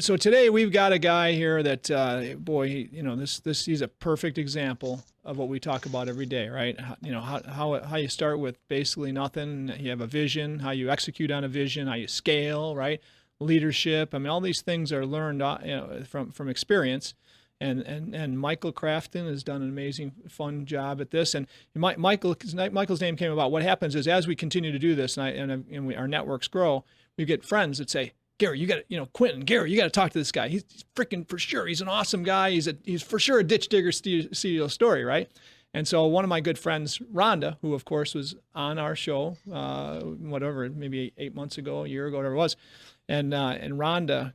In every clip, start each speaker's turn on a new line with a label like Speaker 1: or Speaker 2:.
Speaker 1: So today we've got a guy here that, boy, he's a perfect example of what we talk about every day, right? How you start with basically nothing. You have a vision, how you execute on a vision, how you scale, right? Leadership. I mean, all these things are learned, from experience. And Michael Crafton has done an amazing, fun job at this. And Michael's name came about. What happens is as we continue to do this, our networks grow, we get friends that say, Gary, you got to, Quentin, Gary, you got to talk to this guy. He's freaking for sure. He's an awesome guy. He's for sure a ditch digger CEO story, right? And so one of my good friends, Rhonda, who of course was on our show, maybe 8 months ago, a year ago, whatever it was, and Rhonda,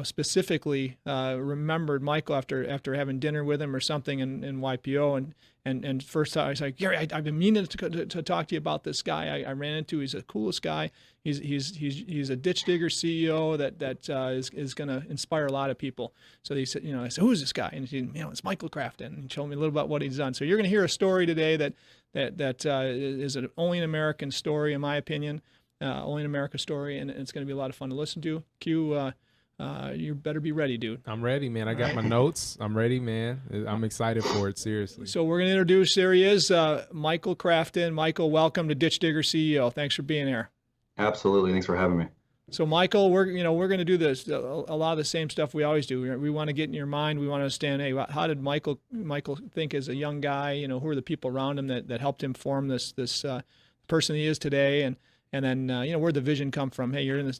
Speaker 1: specifically remembered Michael after having dinner with him or something in YPO, and first I was like, Gary, I've been meaning to talk to you about this guy. I ran into. He's the coolest guy. He's a ditch digger CEO that is going to inspire a lot of people. So they said, I said, who's this guy? And he, it's Michael Crafton. And he told me a little about what he's done. So you're going to hear a story today that is an only an American story, in my opinion. Only in America story, and it's going to be a lot of fun to listen to. Q, you better be ready, dude.
Speaker 2: I'm ready, man. I got my notes. I'm ready, man. I'm excited for it, seriously.
Speaker 1: So we're going to introduce, there he is, Michael Crafton. Michael, welcome to Ditch Digger CEO. Thanks for being here.
Speaker 3: Absolutely. Thanks for having me.
Speaker 1: So Michael, we're going to do this, a lot of the same stuff we always do. We want to get in your mind. We want to understand, hey, how did Michael think as a young guy? Who are the people around him that helped him form this person he is today? And then where'd the vision come from? Hey, you're in this.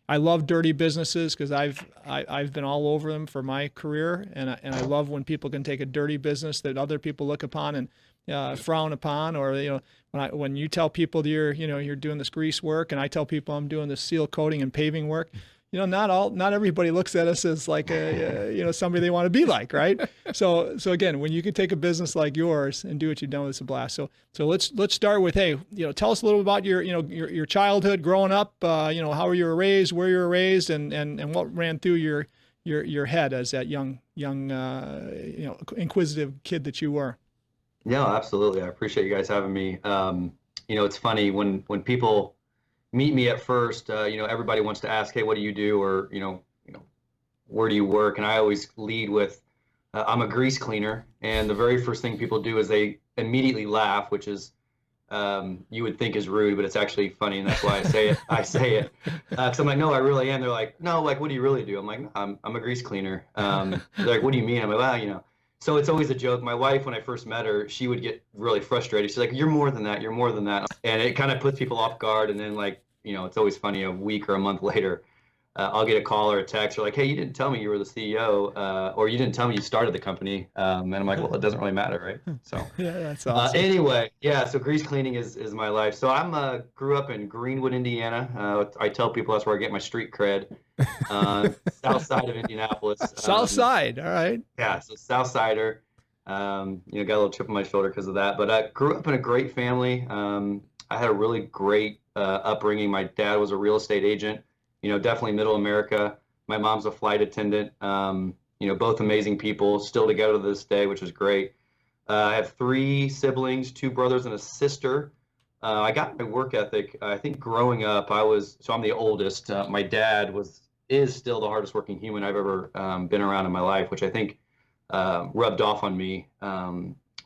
Speaker 1: I love dirty businesses because I've been all over them for my career, and I love when people can take a dirty business that other people look upon and frown upon, or when you tell people you're doing this grease work, and I tell people I'm doing this seal coating and paving work. Not everybody looks at us as like somebody they want to be like, right? So again, when you can take a business like yours and do what you've done, it's a blast. So let's start with, hey, tell us a little about your childhood growing up. How you were raised, where you were raised, and what ran through your head as that young inquisitive kid that you were.
Speaker 3: Yeah, absolutely. I appreciate you guys having me. It's funny when people meet me at first, everybody wants to ask, hey, what do you do? Or, where do you work? And I always lead with, I'm a grease cleaner. And the very first thing people do is they immediately laugh, which is, you would think is rude, but it's actually funny. And that's why I say it. Cause I'm like, no, I really am. They're like, no, like, what do you really do? I'm like, no, I'm a grease cleaner. They're like, what do you mean? I'm like, well, so it's always a joke. My wife, when I first met her, she would get really frustrated. She's like, you're more than that. You're more than that. And it kind of puts people off guard. And then it's always funny, a week or a month later, I'll get a call or a text or like, hey, you didn't tell me you were the CEO, or you didn't tell me you started the company. And I'm like, well, it doesn't really matter, right? So
Speaker 1: yeah, that's awesome.
Speaker 3: Anyway, yeah, so grease cleaning is my life. So I'm grew up in Greenwood, Indiana. I tell people that's where I get my street cred. South side of Indianapolis.
Speaker 1: South side, all right.
Speaker 3: Yeah, so South Sider. Got a little chip on my shoulder because of that. But I grew up in a great family. I had a really great upbringing. My dad was a real estate agent, definitely middle America. My mom's a flight attendant, both amazing people, still together to this day, which is great. I have 3 siblings, 2 brothers and a sister. I got my work ethic, I think growing up, I'm the oldest. My dad is still the hardest working human I've ever been around in my life, which I think rubbed off on me,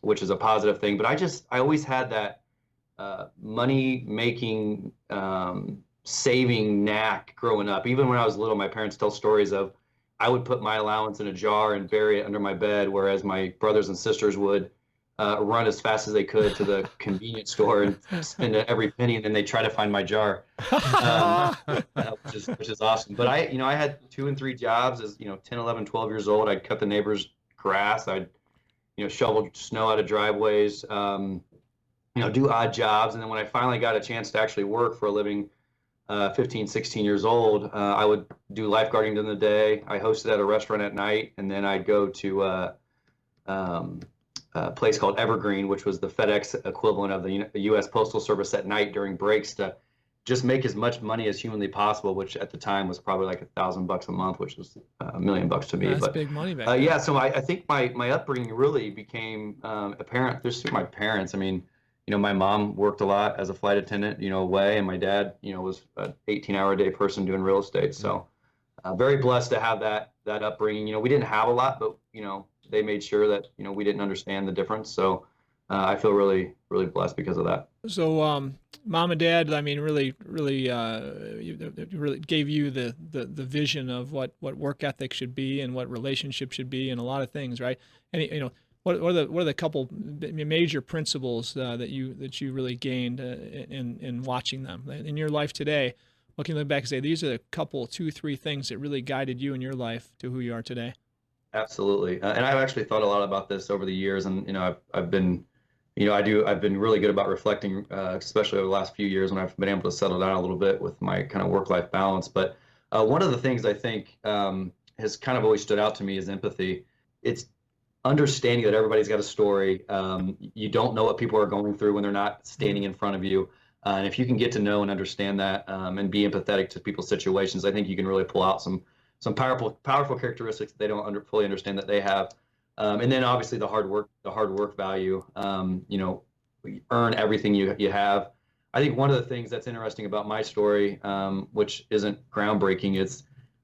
Speaker 3: which is a positive thing. But I always had that money making, saving knack growing up. Even when I was little, my parents tell stories of I would put my allowance in a jar and bury it under my bed, whereas my brothers and sisters would run as fast as they could to the convenience store and spend every penny, and then they try to find my jar, which is awesome. But I had 2 and 3 jobs as 10, 11, 12 years old. I'd cut the neighbor's grass. I'd shovel snow out of driveways. Do odd jobs. And then when I finally got a chance to actually work for a living, 15, 16 years old, I would do lifeguarding during the day. I hosted at a restaurant at night, and then I'd go to a place called Evergreen, which was the FedEx equivalent of the U.S. Postal Service at night during breaks, to just make as much money as humanly possible, which at the time was probably like $1,000 a month, which was $1 million to me.
Speaker 1: That's big money back then.
Speaker 3: Yeah, so I think my upbringing really became apparent just through my parents. I mean, my mom worked a lot as a flight attendant, away, and my dad, was an 18-hour-a-day person doing real estate. So very blessed to have that upbringing. We didn't have a lot, but they made sure that we didn't understand the difference. So I feel really, really blessed because of that.
Speaker 1: So, mom and dad, I mean, really, really, really gave you the vision of what work ethic should be and what relationships should be, and a lot of things, right? And what are the couple major principles that you really gained in watching them in your life today? What can you look back and say these are the couple, 2-3 things that really guided you in your life to who you are today?
Speaker 3: Absolutely, and I've actually thought a lot about this over the years, and I've been I've been really good about reflecting, especially over the last few years when I've been able to settle down a little bit with my kind of work-life balance. But one of the things I think has kind of always stood out to me is empathy. It's understanding that everybody's got a story. You don't know what people are going through when they're not standing in front of you. And if you can get to know and understand that and be empathetic to people's situations, I think you can really pull out some powerful characteristics that they don't fully understand that they have. And then obviously the hard work value. Earn everything you have. I think one of the things that's interesting about my story, which isn't groundbreaking, is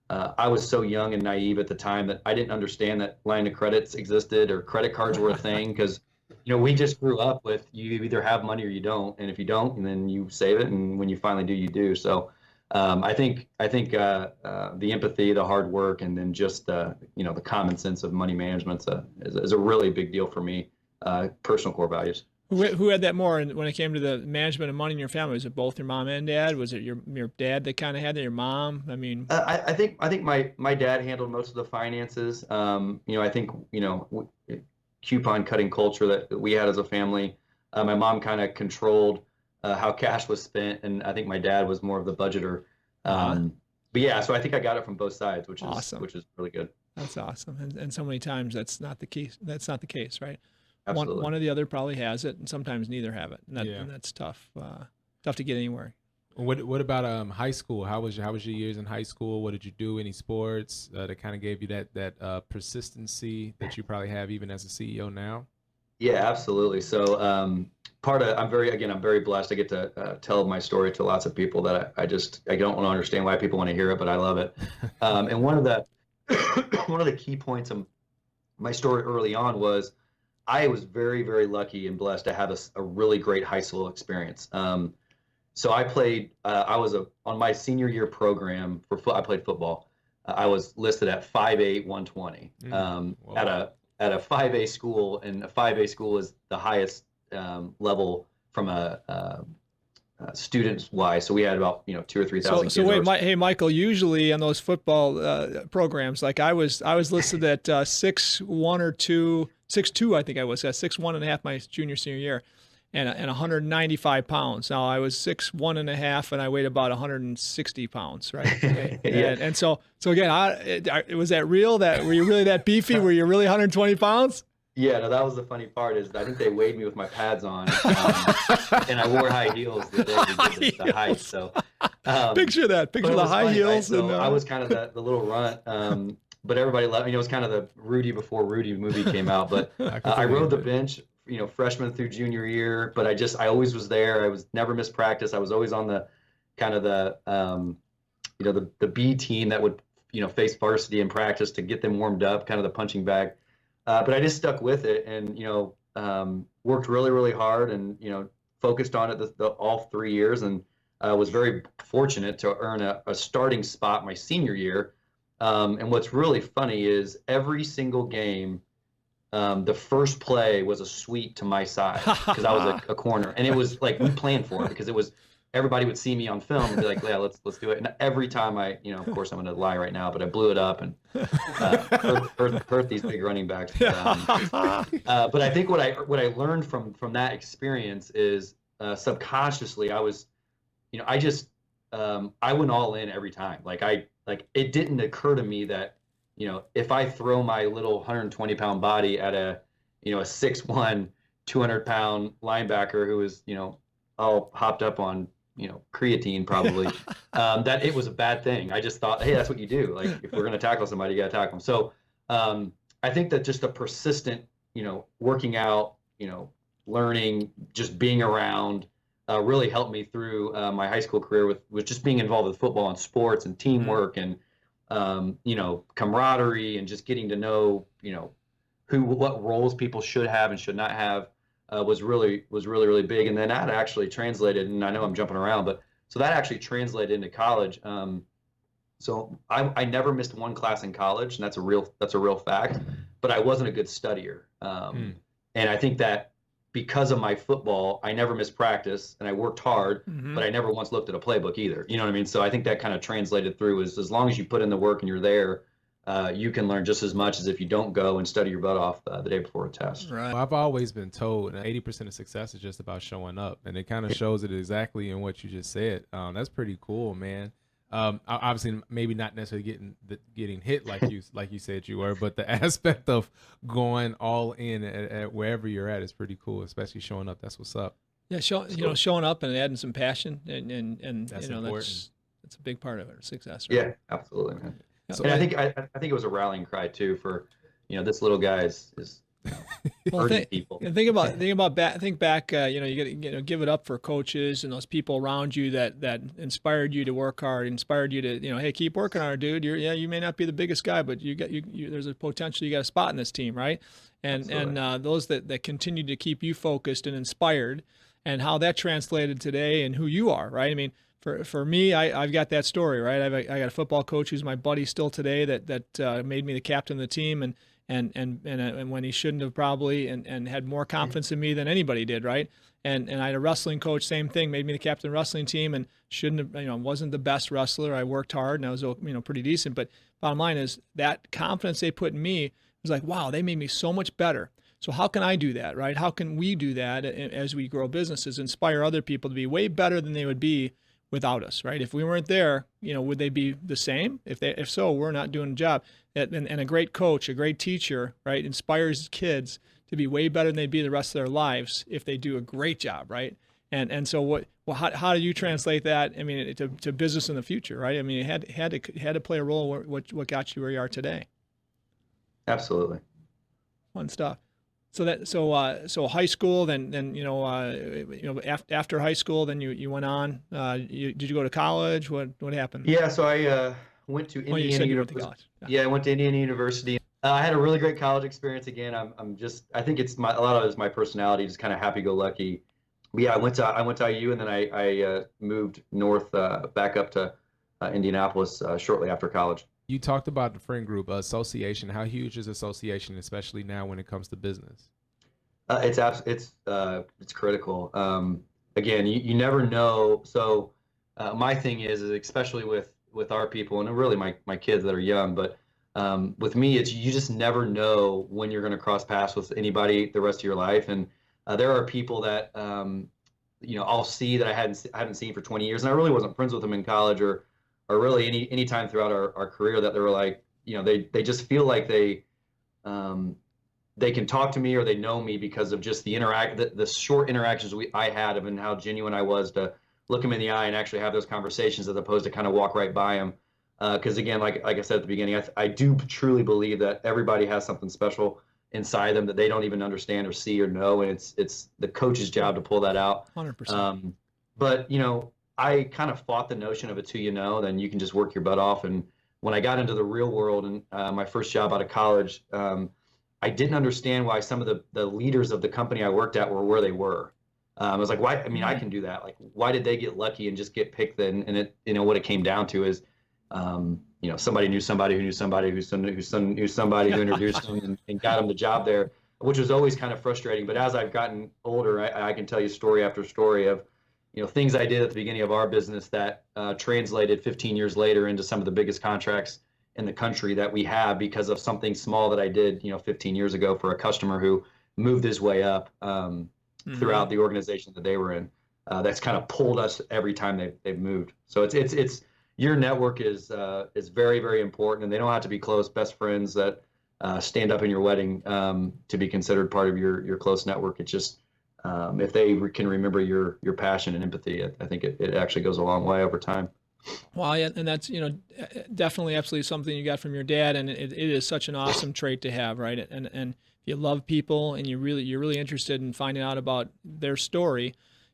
Speaker 3: I was so young and naive at the time that I didn't understand that line of credits existed or credit cards were a thing, because we just grew up with you either have money or you don't, and if you don't, then you save it, and when you finally do, you do. So I think the empathy, the hard work, and then just the common sense of money management is a really big deal for me. Personal core values.
Speaker 1: Who had that more when it came to the management of money in your family? Was it both your mom and dad? Was it your dad that kind of had that? Your mom? I mean,
Speaker 3: I think my dad handled most of the finances. I think coupon cutting culture that we had as a family. My mom kind of controlled how cash was spent, and I think my dad was more of the budgeter. But yeah, so I think I got it from both sides, which is awesome. Which is really good.
Speaker 1: That's awesome, and so many times that's not the case. That's not the case, right?
Speaker 3: Absolutely.
Speaker 1: One or the other probably has it, and sometimes neither have it, and that's tough. Tough to get anywhere.
Speaker 2: What about high school? How was your years in high school? What did you do? Any sports that kind of gave you that persistency that you probably have even as a CEO now?
Speaker 3: Yeah, absolutely. So I'm very blessed. I get to tell my story to lots of people that I don't want to understand why people want to hear it, but I love it. And one of the key points of my story early on was I was very, very lucky and blessed to have a really great high school experience. So I played. On my senior year program I played football. I was listed at 5'8", 120 at a 5A school, and a 5A school is the highest level from a students wise. So we had about 2,000 or 3,000 kids.
Speaker 1: So wait, hey Michael, usually on those football programs, like I was listed at 6'1" or 6'2", I think I was at 6'1.5" my senior year, and 195 pounds. Now I was 6'1.5" and I weighed about 160 pounds, right? Okay.
Speaker 3: Yeah.
Speaker 1: And so again, was that real? Were you really that beefy? Were you really 120 pounds?
Speaker 3: Yeah, no, that was the funny part. Is I think they weighed me with my pads on, and I wore high heels the day we did the hike. So
Speaker 1: picture the high heels.
Speaker 3: Right? So I was kind of the little runt, but everybody loved me. It was kind of the Rudy before Rudy movie came out. But I rode the bench, freshman through junior year. But I always was there. I was never missed practice. I was always on the kind of the B team that would face varsity in practice to get them warmed up, kind of the punching bag. But I just stuck with it and, worked really, really hard and, focused on it all 3 years, and was very fortunate to earn a starting spot my senior year. And what's really funny is every single game, the first play was a sweep to my side because I was a corner. And it was like we planned for it because it was everybody would see me on film and be like, yeah, let's do it. And every time of course I'm going to lie right now, but I blew it up and hurt these big running backs. But I think what I learned from that experience is subconsciously I was, I went all in every time. It didn't occur to me that, if I throw my little 120-pound body at a 6'1", 200-pound linebacker who is, all hopped up on, creatine probably, that it was a bad thing. I just thought, hey, that's what you do. Like, if we're going to tackle somebody, you got to tackle them. So I think that just a persistent, working out, learning, just being around, really helped me through my high school career with just being involved with football and sports and teamwork and camaraderie and just getting to know, what roles people should have and should not have, was really big. And then that actually translated, and I know I'm jumping around, but so that actually translated into college. So I never missed one class in college, and that's a real fact. But I wasn't a good studier, and I think that because of my football, I never missed practice, and I worked hard, but I never once looked at a playbook either. You know what I mean? So I think that kind of translated through. Is as long as you put in the work and you're there, you can learn just as much as if you don't go and study your butt off the day before a test.
Speaker 1: Right.
Speaker 2: Well, I've always been told that 80% of success is just about showing up, and it kind of shows it exactly in what you just said. That's pretty cool, man. Obviously, maybe not necessarily getting hit like you said you were, but the aspect of going all in at wherever you're at is pretty cool, especially showing up. That's what's up.
Speaker 1: Yeah, showing up and adding some passion, and
Speaker 2: That's
Speaker 1: that's a big part of it, success.
Speaker 3: Right? Yeah, absolutely, man.
Speaker 1: So
Speaker 3: and I think it was a rallying cry too for, this little guy is hurting people.
Speaker 1: Think back. You give it up for coaches and those people around you that inspired you to work hard, inspired you to, hey, keep working hard, dude. You may not be the biggest guy, but there's a potential. You got a spot in this team, right? And those that continue to keep you focused and inspired, and how that translated today and who you are, right? I mean, for me, I've got that story, right? I got a football coach who's my buddy still today that made me the captain of the team, and when he shouldn't have probably, and had more confidence in me than anybody did, right? And I had a wrestling coach, same thing, made me the captain of the wrestling team, and shouldn't have, wasn't the best wrestler. I worked hard and I was, pretty decent. But bottom line is that confidence they put in me was like, wow, they made me so much better. So how can I do that, right? How can we do that as we grow businesses, inspire other people to be way better than they would be without us, right? If we weren't there, would they be the same? If so, we're not doing a job. And a great coach, a great teacher, right, inspires kids to be way better than they'd be the rest of their lives if they do a great job, right? And so how do you translate that? I mean, to business in the future, right? I mean, it had to play a role what got you where you are today.
Speaker 3: Absolutely.
Speaker 1: Fun stuff. So high school, then after high school, then you went on. Did you go to college? What happened?
Speaker 3: Yeah, so I went to Indiana
Speaker 1: you said you went
Speaker 3: University.
Speaker 1: to college.
Speaker 3: Yeah, I went to Indiana University. I had a really great college experience. Again, I think a lot of it is my personality, just kind of happy-go-lucky. But yeah, I went to IU, and then I moved north back up to Indianapolis shortly after college.
Speaker 2: You talked about the friend group association. How huge is association, especially now when it comes to business?
Speaker 3: It's critical. Again, you never know. So my thing is especially with our people, and really my kids that are young, but with me, it's you just never know when you're going to cross paths with anybody the rest of your life. And there are people that I'll see that I haven't seen for 20 years, and I really wasn't friends with them in college or really any time throughout our career, that they were like, they just feel like they can talk to me or they know me because of just the short interactions I had of, and how genuine I was to look them in the eye and actually have those conversations, as opposed to kind of walk right by them. Because again, like I said at the beginning, I do truly believe that everybody has something special inside them that they don't even understand or see or know, and it's the coach's job to pull that out.
Speaker 1: 100%.
Speaker 3: But I kind of fought the notion of it's who you know, then you can just work your butt off. And when I got into the real world and my first job out of college, I didn't understand why some of the leaders of the company I worked at were where they were. I was like, why? I mean, I can do that. Like, why did they get lucky and just get picked? And it, what it came down to is, somebody knew somebody who knew somebody who knew somebody who introduced them and got them the job there, which was always kind of frustrating. But as I've gotten older, I can tell you story after story of, things I did at the beginning of our business that translated 15 years later into some of the biggest contracts in the country that we have because of something small that I did, 15 years ago for a customer who moved his way up throughout the organization that they were in. That's kind of pulled us every time they've moved. So it's your network is very, very important, and they don't have to be close best friends that stand up in your wedding to be considered part of your close network. It's just if they can remember your passion and empathy, I think it actually goes a long way over time.
Speaker 1: Well, yeah, and that's definitely absolutely something you got from your dad, and it is such an awesome trait to have, right? And if you love people and you're really interested in finding out about their story,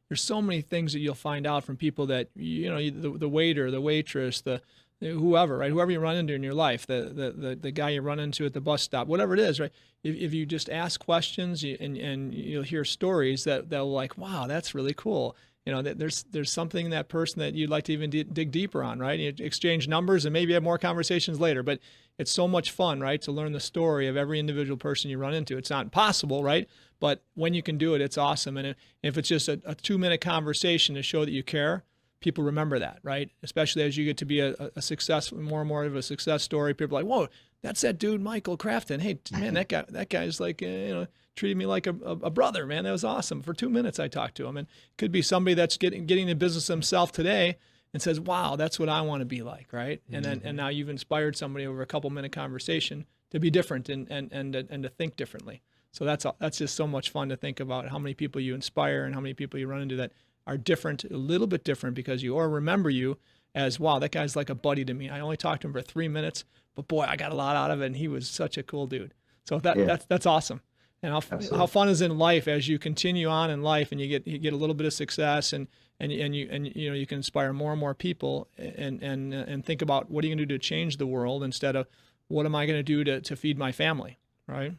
Speaker 1: there's so many things that you'll find out from people that the waiter, the waitress, the whoever, right? Whoever you run into in your life, the guy you run into at the bus stop, whatever it is, right? If you just ask questions and you'll hear stories that'll like, wow, that's really cool. That there's something in that person that you'd like to even dig deeper on, right? You exchange numbers and maybe have more conversations later, but it's so much fun, right? To learn the story of every individual person you run into. It's not impossible, right? But when you can do it, it's awesome. And if it's just a 2-minute conversation to show that you care, people remember that, right? Especially as you get to be a success, more and more of a success story. People are like, whoa, that's that dude, Michael Crafton. Hey, man, that guy's like, treated me like a brother, man. That was awesome. For 2 minutes, I talked to him. And it could be somebody that's getting in business himself today and says, wow, that's what I want to be like, right? And now you've inspired somebody over a couple-minute conversation to be different and to think differently. So that's just so much fun to think about how many people you inspire and how many people you run into that are different, a little bit different, because you or remember you as, wow, that guy's like a buddy to me. I only talked to him for 3 minutes, but boy, I got a lot out of it, and he was such a cool dude. So that's awesome. And how fun is in life as you continue on in life and you get a little bit of success and you can inspire more and more people and think about what are you going to do to change the world instead of what am I going to do to feed my family, right?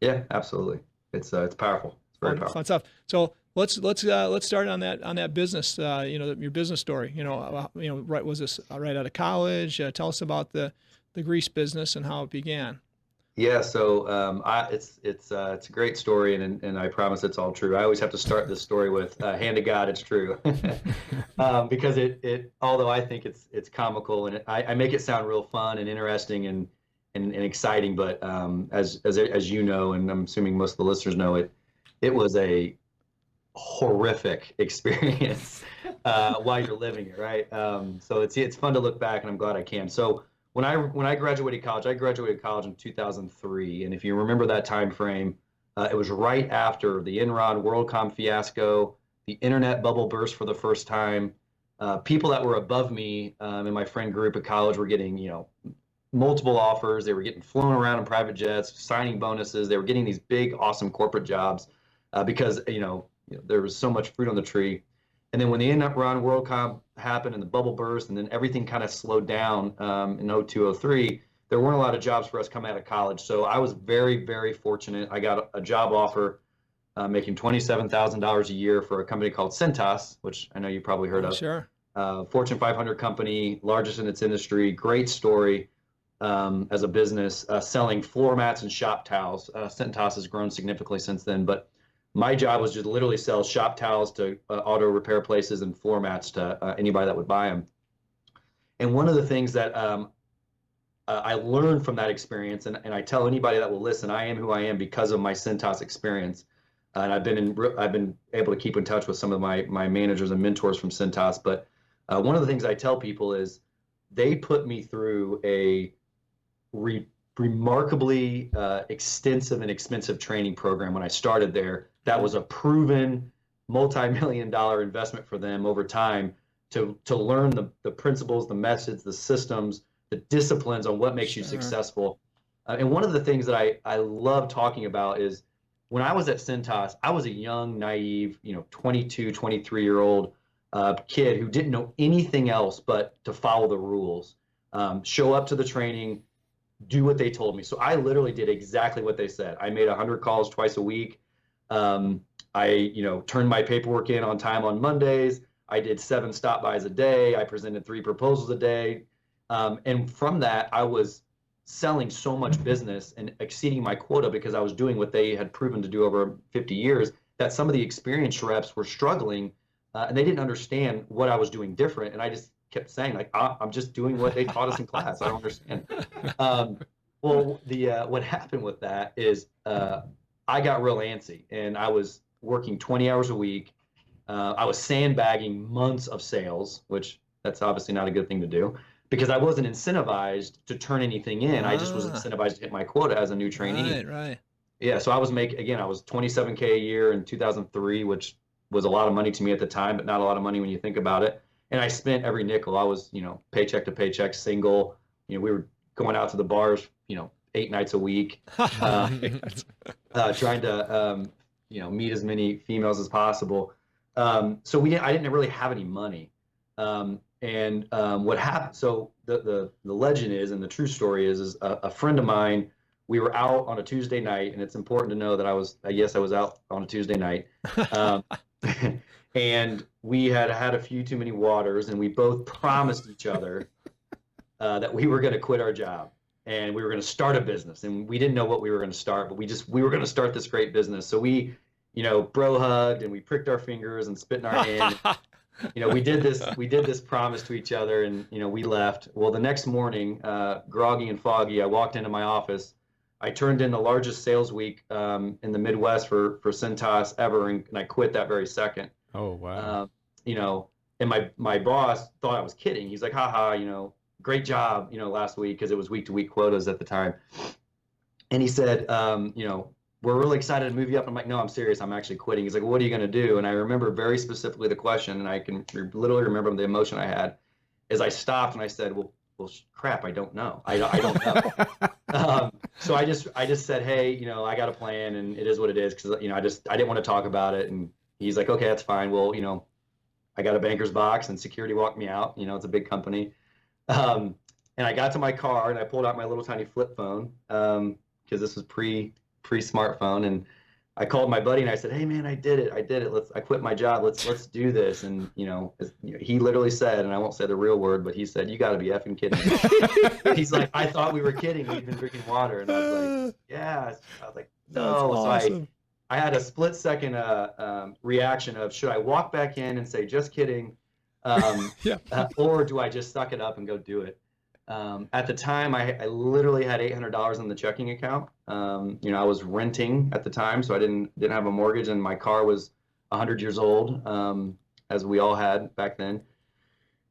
Speaker 3: Yeah, absolutely. It's powerful. It's very powerful.
Speaker 1: Fun stuff. So let's start on that business. Your business story. Right? Was this right out of college? Tell us about the grease business and how it began.
Speaker 3: Yeah, so it's a great story, and I promise it's all true. I always have to start this story with hand to God, it's true, because it although I think it's comical and I make it sound real fun and interesting and exciting, but as you know, and I'm assuming most of the listeners know, it was a horrific experience while you're living it, right? So it's fun to look back, and I'm glad I can. So when I graduated college in 2003, and if you remember that time frame, it was right after the Enron WorldCom fiasco, the internet bubble burst for the first time. People that were above me in my friend group at college were getting multiple offers. They were getting flown around in private jets, signing bonuses. They were getting these big, awesome corporate jobs because there was so much fruit on the tree. And then when the Enron WorldCom happened and the bubble burst, and then everything kind of slowed down in 02, 03, there weren't a lot of jobs for us coming out of college. So I was very, very fortunate. I got a job offer making $27,000 a year for a company called Cintas, which I know you probably heard of.
Speaker 1: Sure.
Speaker 3: Fortune 500 company, largest in its industry, great story as a business, selling floor mats and shop towels. Cintas has grown significantly since then, but my job was just literally sell shop towels to auto repair places and floor mats to anybody that would buy them. And one of the things that I learned from that experience, and I tell anybody that will listen, I am who I am because of my Cintas experience. And I've been able to keep in touch with some of my managers and mentors from Cintas. But one of the things I tell people is they put me through a remarkably extensive and expensive training program when I started there. That was a proven multi-million-dollar investment for them over time to learn the principles, the methods, the systems, the disciplines on what makes you successful. And one of the things that I love talking about is when I was at Cintas, I was a young, naive, 22, 23-year-old kid who didn't know anything else but to follow the rules, show up to the training, do what they told me. So I literally did exactly what they said. I made 100 calls twice a week. I turned my paperwork in on time on Mondays. I did 7 stop-bys a day. I presented 3 proposals a day. And from that, I was selling so much business and exceeding my quota because I was doing what they had proven to do over 50 years, that some of the experienced reps were struggling and they didn't understand what I was doing different. And I just kept saying, like, I'm just doing what they taught us in class. I don't understand. What happened with that is I got real antsy and I was working 20 hours a week. I was sandbagging months of sales, which that's obviously not a good thing to do because I wasn't incentivized to turn anything in. I just was incentivized to hit my quota as a new trainee.
Speaker 1: Right.
Speaker 3: Yeah. So I was I was $27K a year in 2003, which was a lot of money to me at the time, but not a lot of money when you think about it. And I spent every nickel. I was, paycheck to paycheck, single. We were going out to the bars, 8 nights a week, trying to, meet as many females as possible. So I didn't really have any money. And what happened? So the legend is, and the true story is a friend of mine. We were out on a Tuesday night, and it's important to know that I was out on a Tuesday night, um, and we had had a few too many waters, and we both promised each other that we were going to quit our job and we were going to start a business. And we didn't know what we were going to start, but we were going to start this great business. So we, bro hugged and we pricked our fingers and spit in our hand. We did this promise to each other, and we left. Well, the next morning, groggy and foggy, I walked into my office. I turned in the largest sales week in the Midwest for Cintas ever, and I quit that very second.
Speaker 2: Oh, wow.
Speaker 3: And my boss thought I was kidding. He's like, haha, great job, last week, because it was week to week quotas at the time. And he said, we're really excited to move you up. I'm like, no, I'm serious. I'm actually quitting. He's like, well, what are you going to do? And I remember very specifically the question, and I can literally remember the emotion I had, is I stopped and I said, well, crap, I don't know. I don't know. So I just said, hey, I got a plan, and it is what it is, because I didn't want to talk about it. And he's like, okay, that's fine. Well, I got a banker's box, and security walked me out. It's a big company. And I got to my car, and I pulled out my little tiny flip phone, because this was pre-smartphone, and I called my buddy and I said, hey man, I did it. I quit my job. Let's do this. And he literally said, and I won't say the real word, but he said, you got to be effing kidding me. He's like, I thought we were kidding. We've been drinking water. And I was like, yeah. I was like, no.
Speaker 1: Awesome.
Speaker 3: So I had a split second reaction of, should I walk back in and say, just kidding? Or do I just suck it up and go do it? At the time, I literally had $800 in the checking account. I was renting at the time, so I didn't have a mortgage, and my car was 100 years old, as we all had back then.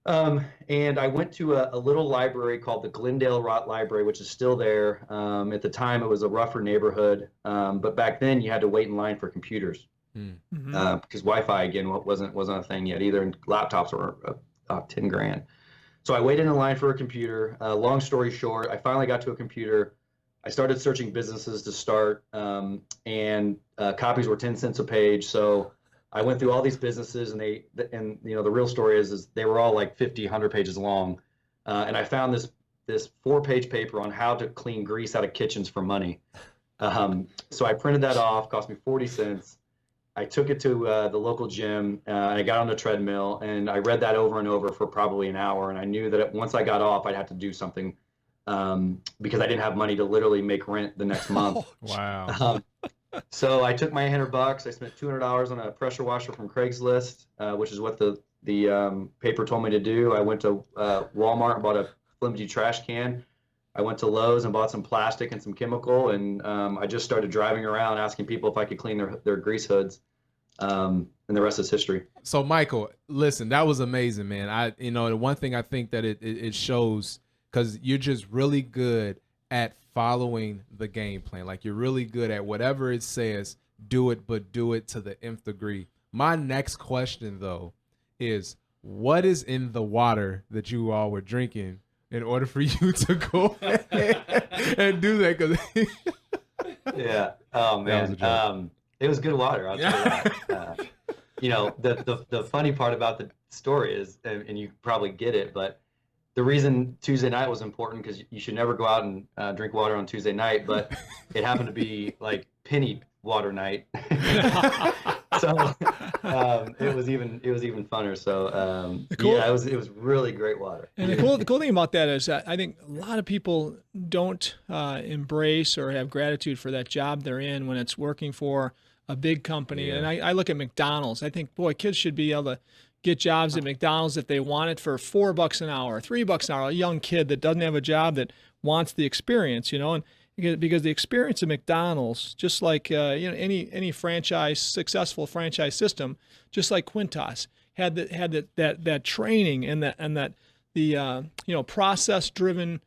Speaker 3: And I went to a little library called the Glendale Rott Library, which is still there. At the time, it was a rougher neighborhood, but back then you had to wait in line for computers, because Wi-Fi again wasn't a thing yet either, and laptops were 10 grand. So I waited in line for a computer. Long story short, I finally got to a computer. I started searching businesses to start, and copies were 10 cents a page. So I went through all these businesses, and the real story is they were all like 50, 100 pages long. And I found this 4-page paper on how to clean grease out of kitchens for money. So I printed that off, cost me 40 cents. I took it to the local gym, and I got on the treadmill, and I read that over and over for probably an hour. And I knew that once I got off, I'd have to do something, because I didn't have money to literally make rent the next month.
Speaker 2: Wow.
Speaker 3: So I took my $100. I spent $200 on a pressure washer from Craigslist, which is what the paper told me to do. I went to Walmart and bought a flimsy trash can. I went to Lowe's and bought some plastic and some chemical, and I just started driving around asking people if I could clean their grease hoods, and the rest is history.
Speaker 2: So Michael, listen, that was amazing, man. The one thing I think that it shows, because you're just really good at following the game plan. Like, you're really good at whatever it says, do it, but do it to the nth degree. My next question, though, is what is in the water that you all were drinking in order for you to go and do that? Cause
Speaker 3: yeah. Oh man. It was good water. I'll tell you that. The funny part about the story is, and you probably get it, but the reason Tuesday night was important, because you should never go out and drink water on Tuesday night, but it happened to be like penny water night. So it was even funner. So it was really great water.
Speaker 1: And the cool thing about that is that I think a lot of people don't embrace or have gratitude for that job they're in when it's working for a big company.
Speaker 2: Yeah.
Speaker 1: And I look at McDonald's. I think, boy, kids should be able to get jobs at McDonald's if they want it for $4 an hour, $3 an hour. A young kid that doesn't have a job that wants the experience, and because the experience of McDonald's, just like any franchise, successful franchise system, just like Quintas had that training and that process driven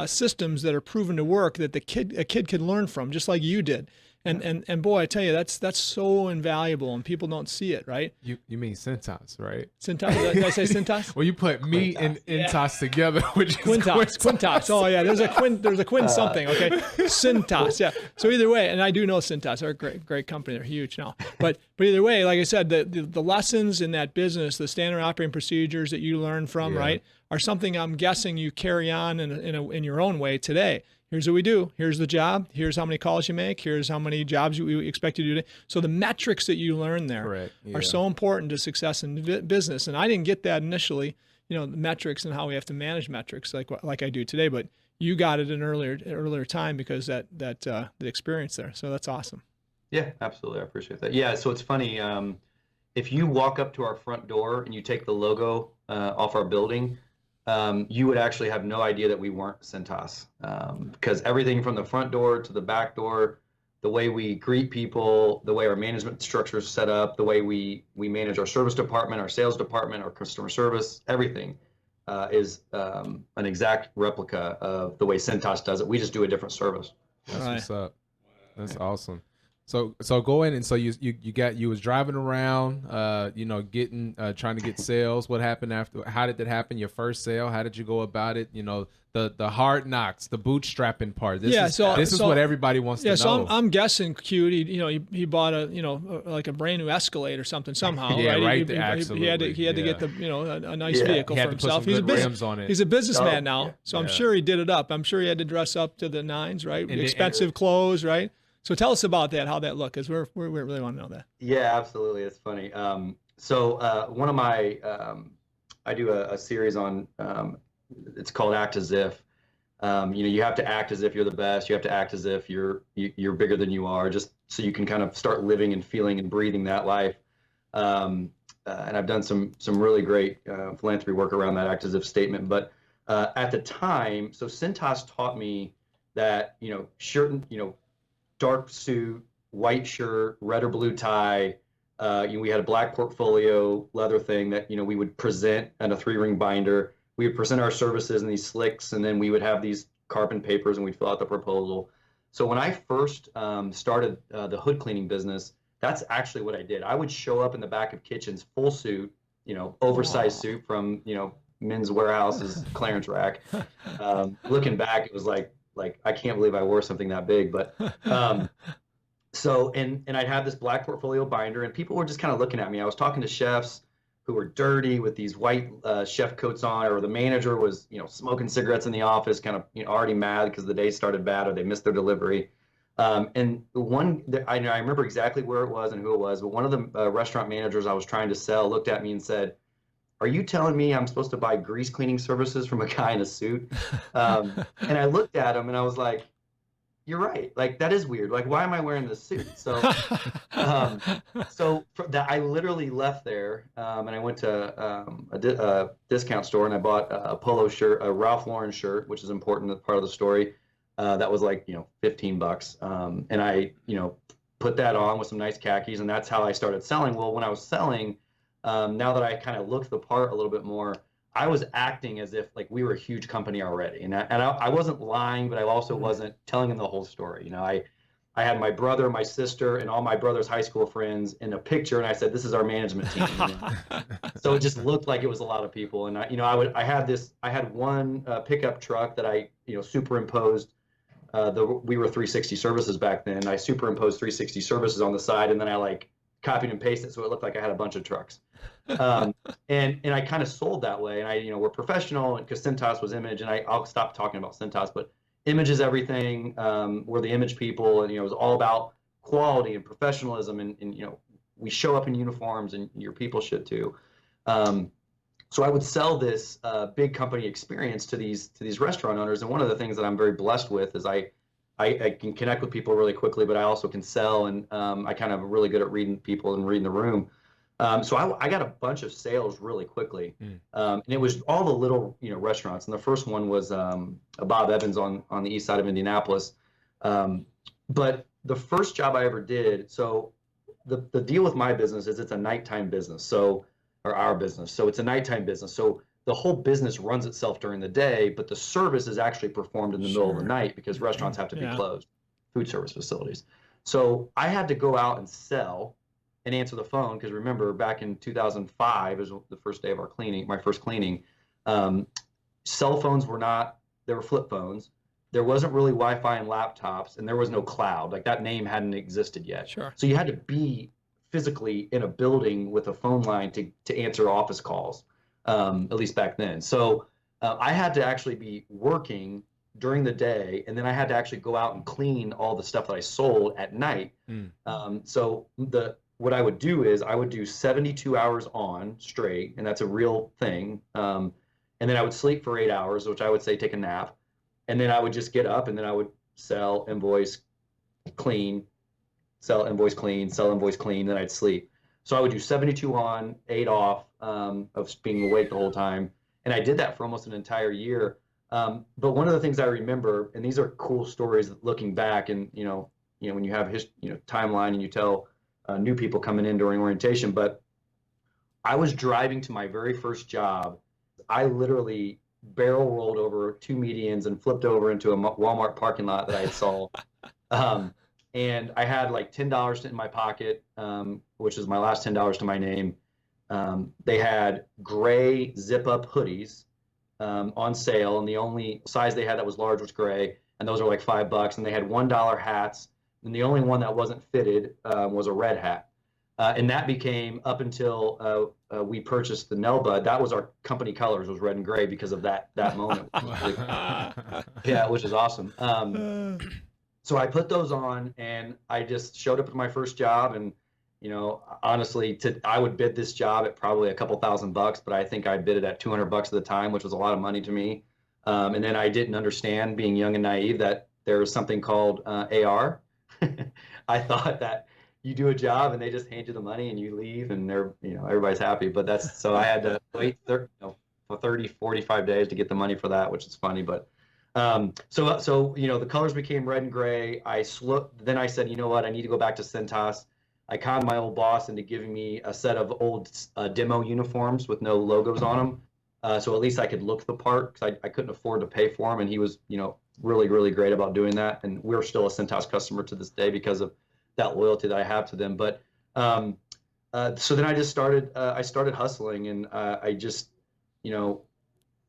Speaker 1: systems that are proven to work, that a kid could learn from, just like you did. And boy, I tell you, that's so invaluable, and people don't see it, right?
Speaker 2: You mean Cintas, right?
Speaker 1: Cintas? Did I say Cintas?
Speaker 2: Well, you put me and Intas together, which is
Speaker 1: Quintas. Oh yeah, there's a Quin something. Okay, Cintas. Yeah. So either way, and I do know Cintas. They're a great company. They're huge now. But either way, like I said, the lessons in that business, the standard operating procedures that you learn from, right, are something I'm guessing you carry on in your own way today. Here's what we do. Here's the job. Here's how many calls you make. Here's how many jobs we expect you to do today. So the metrics that you learn there are so important to success in business. And I didn't get that initially, the metrics and how we have to manage metrics like I do today. But you got it in earlier time because the experience there. So that's awesome.
Speaker 3: Yeah, absolutely. I appreciate that. Yeah. So it's funny. If you walk up to our front door and you take the logo off our building, you would actually have no idea that we weren't Cintas, because everything from the front door to the back door, the way we greet people, the way our management structure is set up, the way we manage our service department, our sales department, our customer service, everything is an exact replica of the way Cintas does it. We just do a different service.
Speaker 2: That's what's up. That's awesome. So go in, and so you was driving around, getting trying to get sales. What happened after? How did that happen? Your first sale? How did you go about it? The hard knocks, the bootstrapping part. This is what everybody wants to know.
Speaker 1: So I'm guessing cute. He bought like a brand new Escalade or something somehow.
Speaker 2: Yeah,
Speaker 1: right.
Speaker 2: Absolutely.
Speaker 1: He had to get a nice vehicle for himself. He's a businessman now, so I'm sure he did it up. I'm sure he had to dress up to the nines, right? Expensive clothes, right? So tell us about that, how that looked, because we really want to know that.
Speaker 3: Yeah, absolutely. It's funny. So one of my, I do a series on, it's called Act As If. You have to act as if you're the best. You have to act as if you're bigger than you are, just so you can kind of start living and feeling and breathing that life. And I've done some really great philanthropy work around that Act As If statement. But at the time, so Cintas taught me that, dark suit, white shirt, red or blue tie. We had a black portfolio leather thing that we would present in a 3-ring binder. We would present our services in these slicks, and then we would have these carbon papers, and we'd fill out the proposal. So when I first started the hood cleaning business, that's actually what I did. I would show up in the back of kitchens, full suit, oversized suit from Men's Warehouse's clearance rack. Looking back, it was like I can't believe I wore something that big, but so I'd have this black portfolio binder, and people were just kind of looking at me. I was talking to chefs who were dirty with these white chef coats on, or the manager was smoking cigarettes in the office, kind of already mad because the day started bad or they missed their delivery. And I remember exactly where it was and who it was, but one of the restaurant managers I was trying to sell looked at me and said, "Are you telling me I'm supposed to buy grease cleaning services from a guy in a suit?" And I looked at him and I was like, "You're right. Like, that is weird. Like, why am I wearing this suit?" So, I literally left there, and I went to a discount store, and I bought a polo shirt, a Ralph Lauren shirt, which is important part of the story. That was like $15, and I put that on with some nice khakis, and that's how I started selling. Well, when I was selling, now that I kind of looked the part a little bit more, I was acting as if like we were a huge company already, and I wasn't lying, but I also wasn't telling them the whole story. I had my brother, my sister, and all my brother's high school friends in a picture, and I said, "This is our management team." So it just looked like it was a lot of people, and I had one pickup truck that I superimposed. We were 360 services back then. I superimposed 360 services on the side, and then I copied and pasted so it looked like I had a bunch of trucks. And I kind of sold that way. And we're professional because Cintas was image, and I'll stop talking about Cintas, but image is everything. We're the image people, and it was all about quality and professionalism, and we show up in uniforms, and your people should too. So I would sell this big company experience to these restaurant owners, and one of the things that I'm very blessed with is I can connect with people really quickly, but I also can sell, and I kind of really good at reading people and reading the room. So I got a bunch of sales really quickly, and it was all the little restaurants. And the first one was a Bob Evans on the east side of Indianapolis. But the first job I ever did, so the deal with my business is it's a nighttime business, or our business. So it's a nighttime business. So the whole business runs itself during the day, but the service is actually performed in the middle of the night because restaurants have to be closed, food service facilities. So I had to go out and sell and answer the phone, because remember, back in 2005 is the first day of our cleaning, my first cleaning. Cell phones were not, they were flip phones. There wasn't really Wi-Fi and laptops, and there was no cloud. Like, that name hadn't existed yet.
Speaker 1: Sure.
Speaker 3: So you had to be physically in a building with a phone line to answer office calls, at least back then. So I had to actually be working during the day, and then I had to actually go out and clean all the stuff that I sold at night. So what I would do is I would do 72 hours on straight, and that's a real thing. And then I would sleep for 8 hours, which I would say take a nap. And then I would just get up, and then I would sell, invoice, clean, sell, invoice, clean, sell, invoice, clean, then I'd sleep. So I would do 72 on, 8 off, of being awake the whole time. And I did that for almost an entire year. But one of the things I remember, and these are cool stories looking back, and when you have his timeline and you tell new people coming in during orientation, but I was driving to my very first job. I literally barrel rolled over 2 medians and flipped over into a Walmart parking lot that I had saw. And I had like $10 in my pocket, which is my last $10 to my name. They had gray zip-up hoodies on sale, and the only size they had that was large was gray, and those were like $5. And they had $1 hats, and the only one that wasn't fitted was a red hat. And that became, up until we purchased the Nelbud, that was our company colors, was red and gray, because of that moment. Yeah, which is awesome. So I put those on, and I just showed up at my first job, and honestly, I would bid this job at probably a couple $1,000, but I think I bid it at $200 at the time, which was a lot of money to me. And then I didn't understand, being young and naive, that there was something called AR. I thought that you do a job and they just hand you the money and you leave, and they're, everybody's happy. But so I had to wait for 30, 45 days to get the money for that, which is funny. But so the colors became red and gray. Then I said, you know what, I need to go back to Cintas. I conned my old boss into giving me a set of old demo uniforms with no logos on them. So at least I could look the part, because I couldn't afford to pay for them. And he was, really, really great about doing that. And we're still a Cintas customer to this day because of that loyalty that I have to them. But so then I just started hustling, and I just,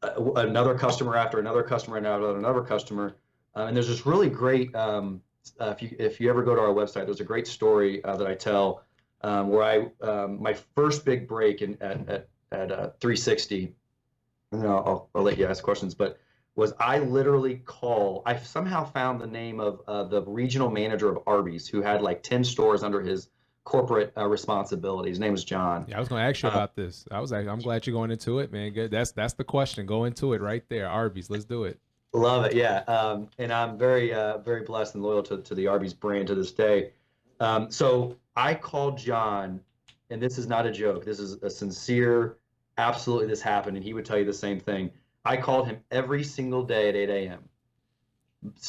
Speaker 3: another customer after another customer and another customer. And there's this really great, if you ever go to our website, there's a great story that I tell where my first big break at 360, and I'll let you ask questions, but was I literally I somehow found the name of the regional manager of Arby's, who had like 10 stores under his corporate responsibility. His name was John.
Speaker 2: Yeah, I was going to ask you about this. I'm glad you're going into it, man. Good. That's the question. Go into it right there. Arby's. Let's do it.
Speaker 3: Love it. Yeah. And I'm very, very blessed and loyal to the Arby's brand to this day. So I called John, and this is not a joke. This is a sincere, absolutely, this happened. And he would tell you the same thing. I called him every single day at 8 a.m.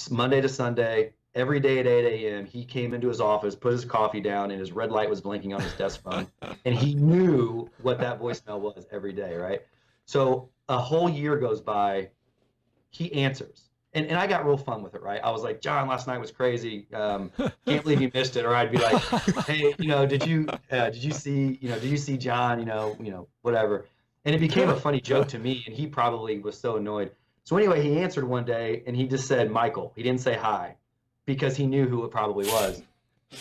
Speaker 3: Monday to Sunday, every day at 8 a.m. He came into his office, put his coffee down, and his red light was blinking on his desk phone. And he knew what that voicemail was every day, right? So a whole year goes by, he answers. And I got real fun with it, right? I was like, John, last night was crazy. Can't believe you missed it. Or I'd be like, hey, did you see John, whatever. And it became a funny joke to me, and he probably was so annoyed. So anyway, he answered one day, and he just said, Michael. He didn't say hi, because he knew who it probably was.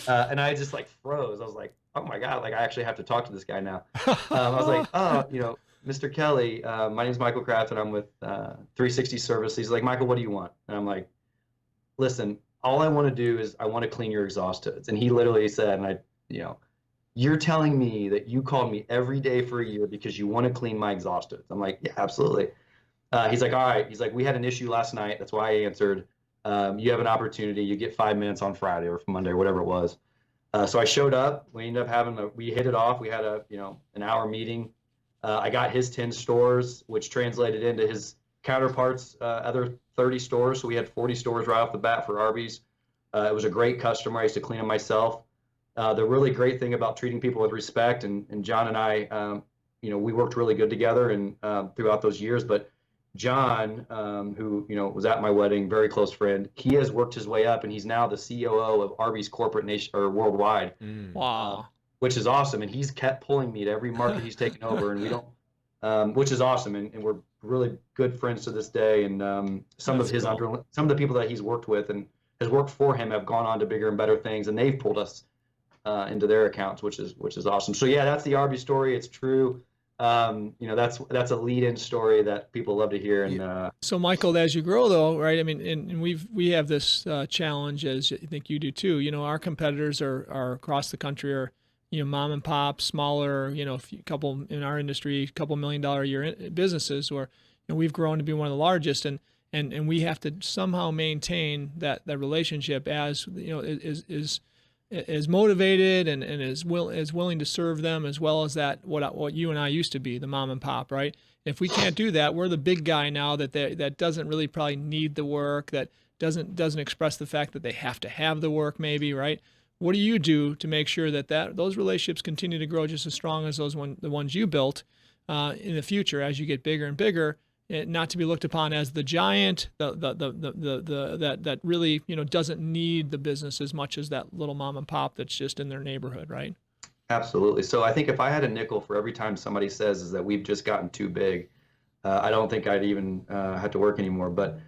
Speaker 3: And I just like froze. I was like, oh my God, like I actually have to talk to this guy now. I was like, oh, Mr. Kelly, my name is Michael Crafton. I'm with 360 Service. He's like, Michael, what do you want? And I'm like, listen, all I want to do is I want to clean your exhaust hoods. And he literally said, you're telling me that you called me every day for a year because you want to clean my exhaust hoods. I'm like, yeah, absolutely. He's like, all right. He's like, we had an issue last night. That's why I answered. You have an opportunity. You get 5 minutes on Friday or Monday or whatever it was. So I showed up. We ended up we hit it off. We had an hour meeting. I got his 10 stores, which translated into his counterparts, other 30 stores. So we had 40 stores right off the bat for Arby's. It was a great customer. I used to clean them myself. The really great thing about treating people with respect, and John and I, we worked really good together and throughout those years. But John, who, was at my wedding, very close friend, he has worked his way up and he's now the COO of Arby's corporate nation or worldwide,
Speaker 1: Wow.
Speaker 3: which is awesome. And he's kept pulling me to every market he's taken over, and we don't, which is awesome. And we're really good friends to this day. And some of the people that he's worked with and has worked for him have gone on to bigger and better things, and they've pulled us into their accounts, which is awesome. So yeah, that's the Arby's story. It's true. That's a lead-in story that people love to hear. And
Speaker 1: so Michael, as you grow though, right? I mean, and we have this challenge, as I think you do too. Our competitors are across the country are, mom and pop, smaller, a couple in our industry, $2 million a year businesses, where we've grown to be one of the largest, and we have to somehow maintain that relationship as is motivated and is willing to serve them, as well as that what you and I used to be, the mom and pop, right? If we can't do that, we're the big guy now that doesn't really probably need the work, that doesn't express the fact that they have to have the work, maybe, right? What do you do to make sure that those relationships continue to grow just as strong as the ones you built in the future as you get bigger and bigger? Not to be looked upon as the giant, that really doesn't need the business as much as that little mom and pop that's just in their neighborhood, right?
Speaker 3: Absolutely. So I think if I had a nickel for every time somebody says is that we've just gotten too big, I don't think I'd even have to work anymore. But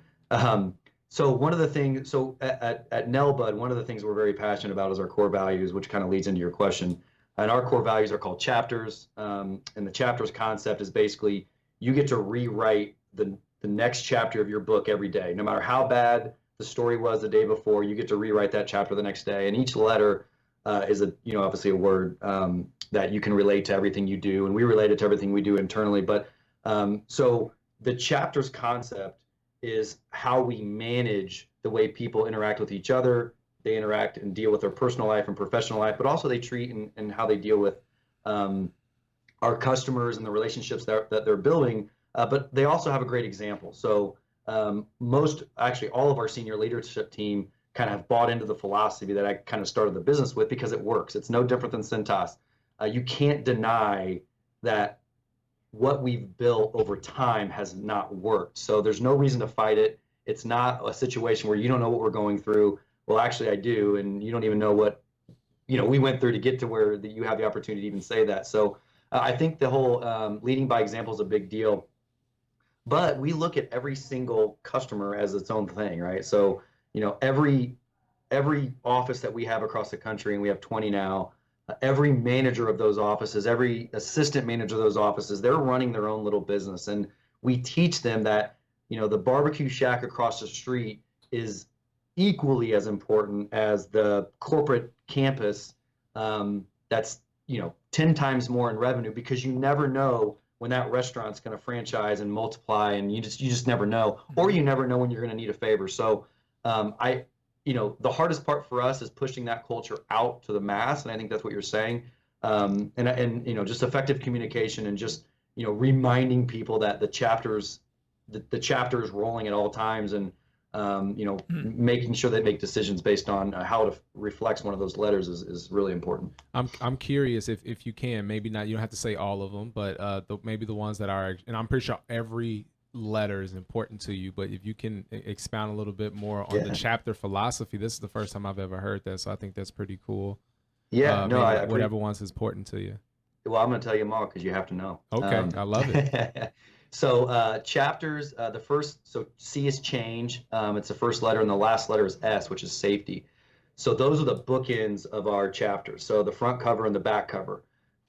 Speaker 3: so one of the things, at Nelbud, one of the things we're very passionate about is our core values, which kind of leads into your question. And our core values are called chapters. And the chapters concept is basically you get to rewrite the next chapter of your book every day. No matter how bad the story was the day before, you get to rewrite that chapter the next day. And each letter is obviously a word that you can relate to everything you do. And we relate it to everything we do internally. But so the chapters concept is how we manage the way people interact with each other. They interact and deal with their personal life and professional life, but also they treat and how they deal with our customers and the relationships that they're building. But they also have a great example. So actually all of our senior leadership team kind of have bought into the philosophy that I kind of started the business with, because it works. It's no different than Cintas. You can't deny that what we've built over time has not worked. So there's no reason to fight it. It's not a situation where you don't know what we're going through. Well, actually I do. And you don't even know what, we went through to get to where you have the opportunity to even say that. So I think the whole leading by example is a big deal, but we look at every single customer as its own thing, right? So, every office that we have across the country, and we have 20 now, every manager of those offices, every assistant manager of those offices, they're running their own little business. And we teach them that, the barbecue shack across the street is equally as important as the corporate campus that's 10 times more in revenue, because you never know when that restaurant's going to franchise and multiply, and you just never know, or you never know when you're going to need a favor. So the hardest part for us is pushing that culture out to the mass, and I think that's what you're saying. And just effective communication, and just reminding people that the chapter is rolling at all times, and making sure they make decisions based on how it reflects one of those letters is really important.
Speaker 2: I'm curious if you can, maybe not, you don't have to say all of them, but maybe the ones that are, and I'm pretty sure every letter is important to you, but if you can expound a little bit more on the chapter philosophy. This is the first time I've ever heard that, so I think that's pretty cool.
Speaker 3: Yeah,
Speaker 2: whatever one's important to you.
Speaker 3: Well, I'm going to tell you them all because you have to know.
Speaker 2: Okay, I love it.
Speaker 3: So chapters, the first, so C is change. It's the first letter, and the last letter is S, which is safety. So those are the bookends of our chapters. So the front cover and the back cover.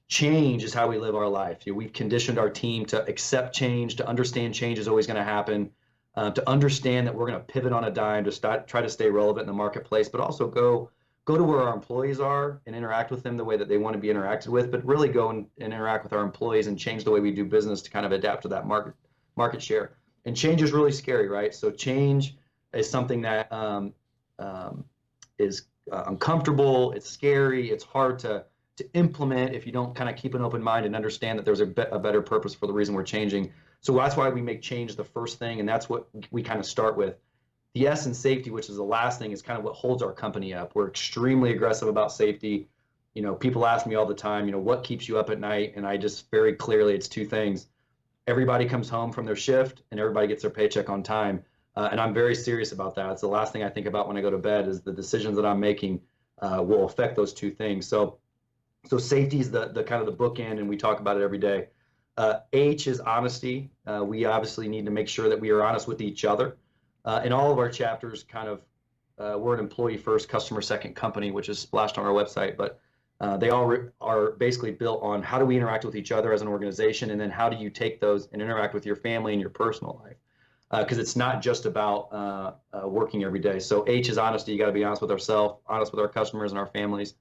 Speaker 3: Change is how we live our life. We've conditioned our team to accept change, to understand change is always going to happen, to understand that we're going to pivot on a dime, to try to stay relevant in the marketplace, but also go to where our employees are and interact with them the way that they want to be interacted with, but really go and interact with our employees and change the way we do business to kind of adapt to that market share. And change is really scary, right? So change is something that is uncomfortable, it's scary, it's hard to implement if you don't kind of keep an open mind and understand that there's a better purpose for the reason we're changing. So that's why we make change the first thing, and that's what we kind of start with. The S in safety, which is the last thing, is kind of what holds our company up. We're extremely aggressive about safety. People ask me all the time, what keeps you up at night? And I just very clearly, it's two things. everybody comes home from their shift and everybody gets their paycheck on time. And I'm very serious about that. It's the last thing I think about when I go to bed is the decisions that I'm making will affect those two things. So safety is the kind of the bookend, and we talk about it every day. H is honesty. We obviously need to make sure that we are honest with each other. In all of our chapters, kind of, we're an employee first, customer second company, which is splashed on our website, but they all are basically built on how do we interact with each other as an organization, and then how do you take those and interact with your family and your personal life? Because it's not just about working every day. So H is honesty. You got to be honest with ourselves, honest with our customers and our families.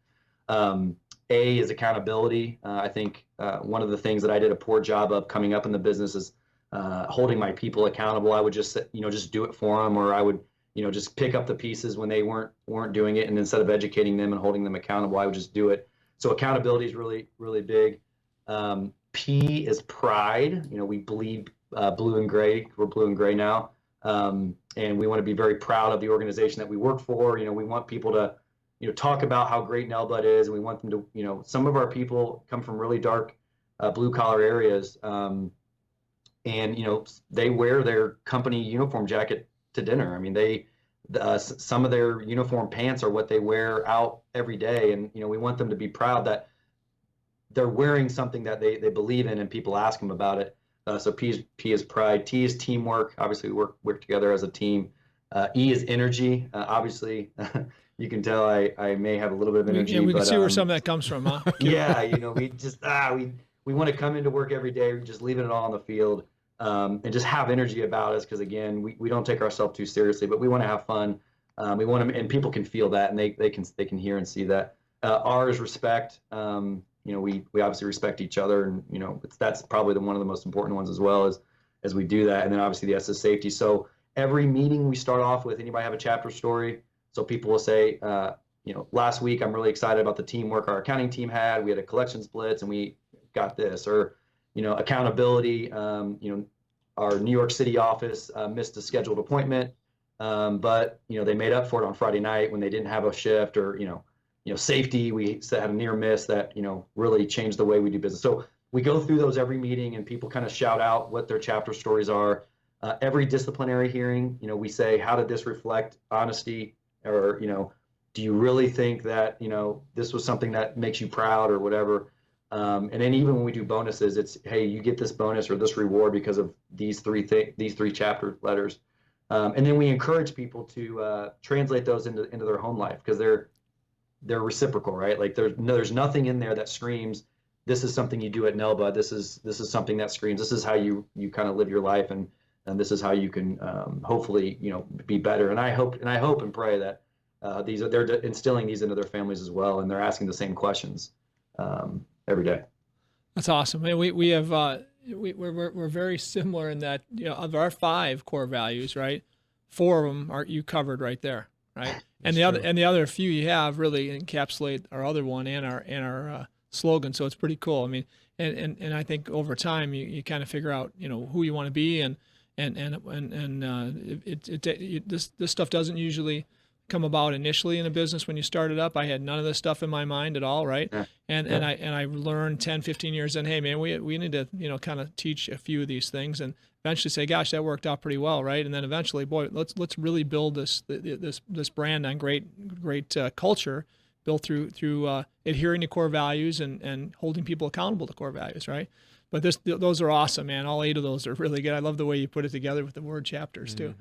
Speaker 3: A is accountability. I think one of the things that I did a poor job of coming up in the business is holding my people accountable. I would just do it for them, or I would just pick up the pieces when they weren't doing it, and instead of educating them and holding them accountable, I would just do it. So accountability is really, really big. P is pride. We bleed blue and gray. We're blue and gray now, and we want to be very proud of the organization that we work for. We want people to talk about how great Nelbud is, and we want them to, some of our people come from really dark blue collar areas, and they wear their company uniform jacket to dinner. I mean, some of their uniform pants are what they wear out every day, and we want them to be proud that they're wearing something that they believe in, and people ask them about it. So P is pride. T is teamwork. Obviously, we work together as a team. E is energy. Obviously, you can tell I may have a little bit of energy.
Speaker 1: Yeah, we can see where some of that comes from, huh?
Speaker 3: Yeah, we just we want to come into work every day, we just leave it all on the field, and just have energy about us. Because again, we don't take ourselves too seriously, but we want to have fun. We want to, and people can feel that, and they can hear and see that. R is respect. We obviously respect each other, and that's probably one of the most important ones as well as we do that. And then obviously the S is safety. So every meeting we start off with, anybody have a chapter story? So people will say, last week I'm really excited about the teamwork our accounting team had. We had a collections blitz and we got this. Or, accountability. Our New York City office missed a scheduled appointment, but they made up for it on Friday night when they didn't have a shift. Or safety, we had a near miss that really changed the way we do business. So we go through those every meeting, and people kind of shout out what their chapter stories are. Every disciplinary hearing, we say, how did this reflect honesty? Or, do you really think that, this was something that makes you proud or whatever? And then even when we do bonuses, it's, hey, you get this bonus or this reward because of these three chapter letters. And then we encourage people to translate those into their home life, because they're reciprocal, right? Like there's nothing in there that screams, this is something you do at Nelbud. This is something that screams, this is how you kind of live your life, and this is how you can hopefully be better. And I hope and pray that they're instilling these into their families as well, and they're asking the same questions every day.
Speaker 1: That's awesome. I mean, we have we're very similar in that of our 5 core values, right? 4 of them are you covered right there, right? And the other few you have really encapsulate our other one and our slogan. So it's pretty cool. I mean, and I think over time you kind of figure out who you want to be, and this stuff doesn't usually come about initially in a business when you start it up. I had none of this stuff in my mind at all, right? Yeah. And I learned 10, 15 years in, hey man, we need to kind of teach a few of these things, and eventually say, gosh, that worked out pretty well, right? And then eventually, boy, let's really build this brand on great culture, built through adhering to core values and holding people accountable to core values, right? But those are awesome, man. All 8 of those are really good. I love the way you put it together with the word chapters too.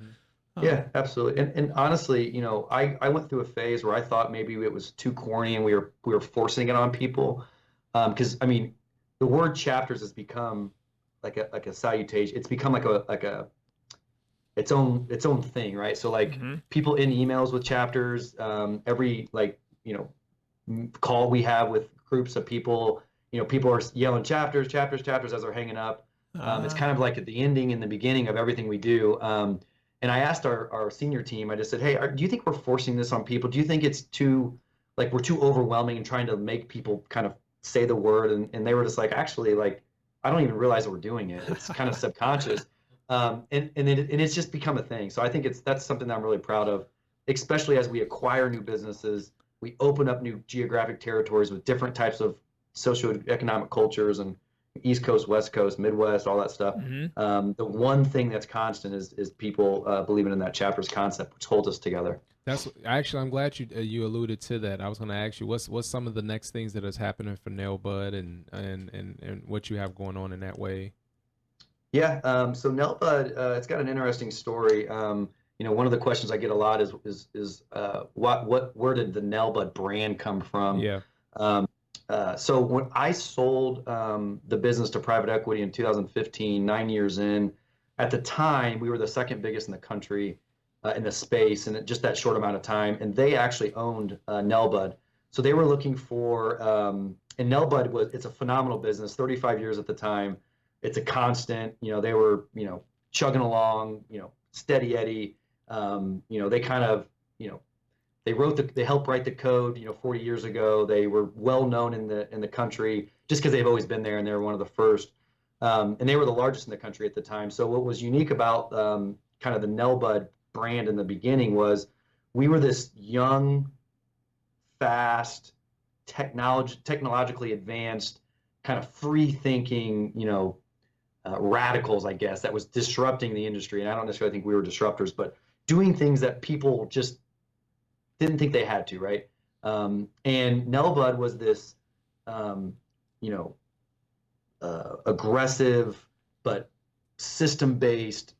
Speaker 3: Yeah, absolutely. And honestly, I went through a phase where I thought maybe it was too corny and we were forcing it on people. Because I mean, the word chapters has become like a salutation. It's become like a its own thing, right? So like people in emails with chapters, every call we have with groups of people, people are yelling chapters as they're hanging up. It's kind of like at the ending and the beginning of everything we do. And I asked our senior team, I just said, hey, do you think we're forcing this on people? Do you think it's we're too overwhelming and trying to make people kind of say the word? And they were just like, actually, I don't even realize that we're doing it. It's kind of subconscious. And it's just become a thing. So I think that's something that I'm really proud of, especially as we acquire new businesses, we open up new geographic territories with different types of socioeconomic cultures. And, East Coast, West Coast, Midwest, all that stuff.
Speaker 1: Mm-hmm.
Speaker 3: The one thing that's constant is people believing in that chapter's concept, which holds us together.
Speaker 2: That's actually, I'm glad you alluded to that. I was going to ask you what's some of the next things that is happening for Nelbud and what you have going on in that way.
Speaker 3: Yeah, so Nelbud, it's got an interesting story. One of the questions I get a lot is where did the Nelbud brand come from?
Speaker 2: Yeah.
Speaker 3: So when I sold the business to private equity in 2015, 9 years in, at the time we were the second biggest in the country in the space, and just that short amount of time. And they actually owned Nelbud, so they were looking for. And Nelbud it's a phenomenal business, 35 years at the time. It's a constant. They were chugging along, steady Eddie. They kind of they helped write the code 40 years ago. They were well known in the country just because they've always been there, and they were one of the first, and they were the largest in the country at the time. So what was unique about kind of the Nelbud brand in the beginning was we were this young, fast, technologically advanced, kind of free thinking radicals, I guess, that was disrupting the industry. And I don't necessarily think we were disruptors, but doing things that people just didn't think they had to, right? And Nelbud was this, aggressive but system-based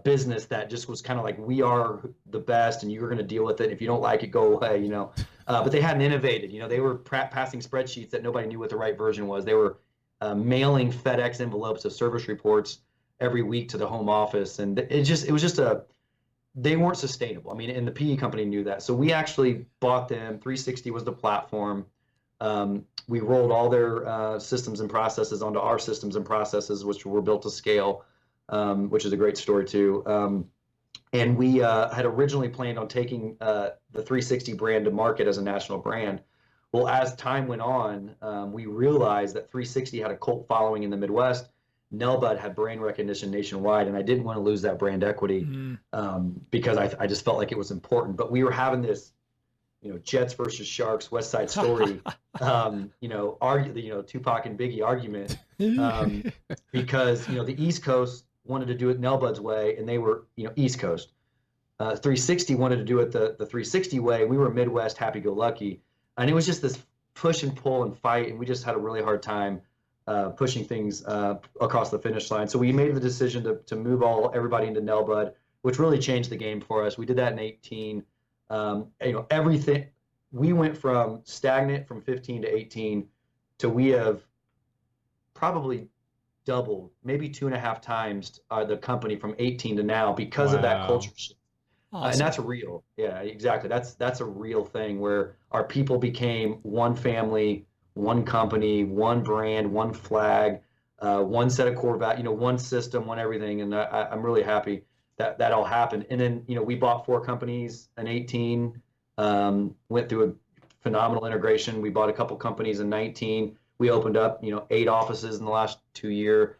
Speaker 3: business that just was kind of like, we are the best, and you're going to deal with it. If you don't like it, go away. But they hadn't innovated. They were passing spreadsheets that nobody knew what the right version was. They were mailing FedEx envelopes of service reports every week to the home office, and they weren't sustainable. I mean, and the PE company knew that. So we actually bought them. 360 was the platform. We rolled all their systems and processes onto our systems and processes, which were built to scale, which is a great story too. And we had originally planned on taking the 360 brand to market as a national brand. Well, as time went on, we realized that 360 had a cult following in the Midwest. Nelbud had brand recognition nationwide, and I didn't want to lose that brand equity because I just felt like it was important. But we were having this, Jets versus Sharks, West Side Story, Tupac and Biggie argument, because the East Coast wanted to do it Nelbud's way, and they were East Coast. 360 wanted to do it the 360 way. We were Midwest, happy-go-lucky, and it was just this push and pull and fight, and we just had a really hard time pushing things across the finish line. So we made the decision to move everybody into Nelbud, which really changed the game for us. We did that in 18. Everything, we went from stagnant from 15 to 18 to we have probably doubled, maybe 2.5 times the company from 18 to now because of that culture shift.
Speaker 1: Awesome.
Speaker 3: And that's real. Yeah, exactly. That's a real thing where our people became one family, one company, one brand, one flag, one set of core values, one system, one everything. And I'm really happy that all happened. And then, we bought 4 companies in 18, went through a phenomenal integration. We bought a couple companies in 19. We opened up, 8 offices in the last 2 years.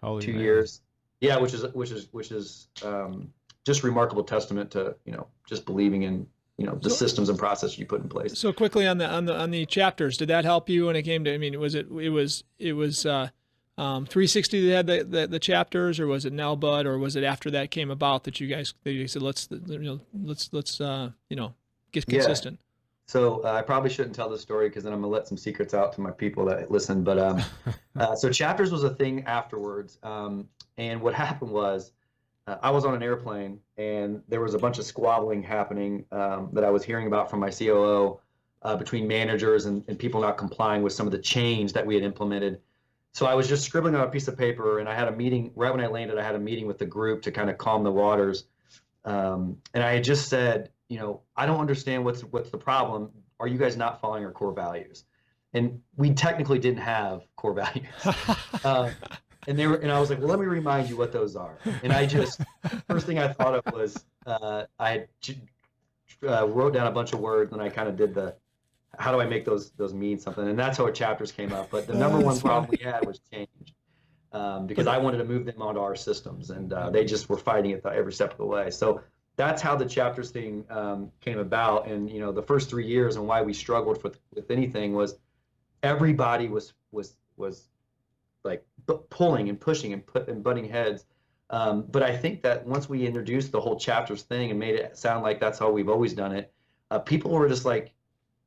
Speaker 3: Yeah, which is just remarkable testament to, just believing in, the systems and processes you put in place.
Speaker 1: So quickly on the chapters, did that help you when it came to? I mean, was it 360 that had the chapters, or was it Nelbud, or was it after that came about that you said let's get consistent?
Speaker 3: Yeah. So I probably shouldn't tell this story because then I'm gonna let some secrets out to my people that listen. But so chapters was a thing afterwards, and what happened was I was on an airplane and there was a bunch of squabbling happening that I was hearing about from my COO between managers and people not complying with some of the change that we had implemented. So I was just scribbling on a piece of paper, and I had a meeting right when I landed. I had a meeting with the group to kind of calm the waters, and I had just said, I don't understand what's the problem. Are you guys not following our core values? And we technically didn't have core values. And I was like, well, let me remind you what those are. And I just, first thing I thought of was I wrote down a bunch of words, and I kind of did how do I make those mean something? And that's how our chapters came up. But the number one problem we had was change, because I wanted to move them onto our systems, and they just were fighting it every step of the way. So that's how the chapters thing came about. And the first 3 years and why we struggled with anything was everybody was like pulling and pushing and butting heads. But I think that once we introduced the whole chapters thing and made it sound like that's how we've always done it, people were just like,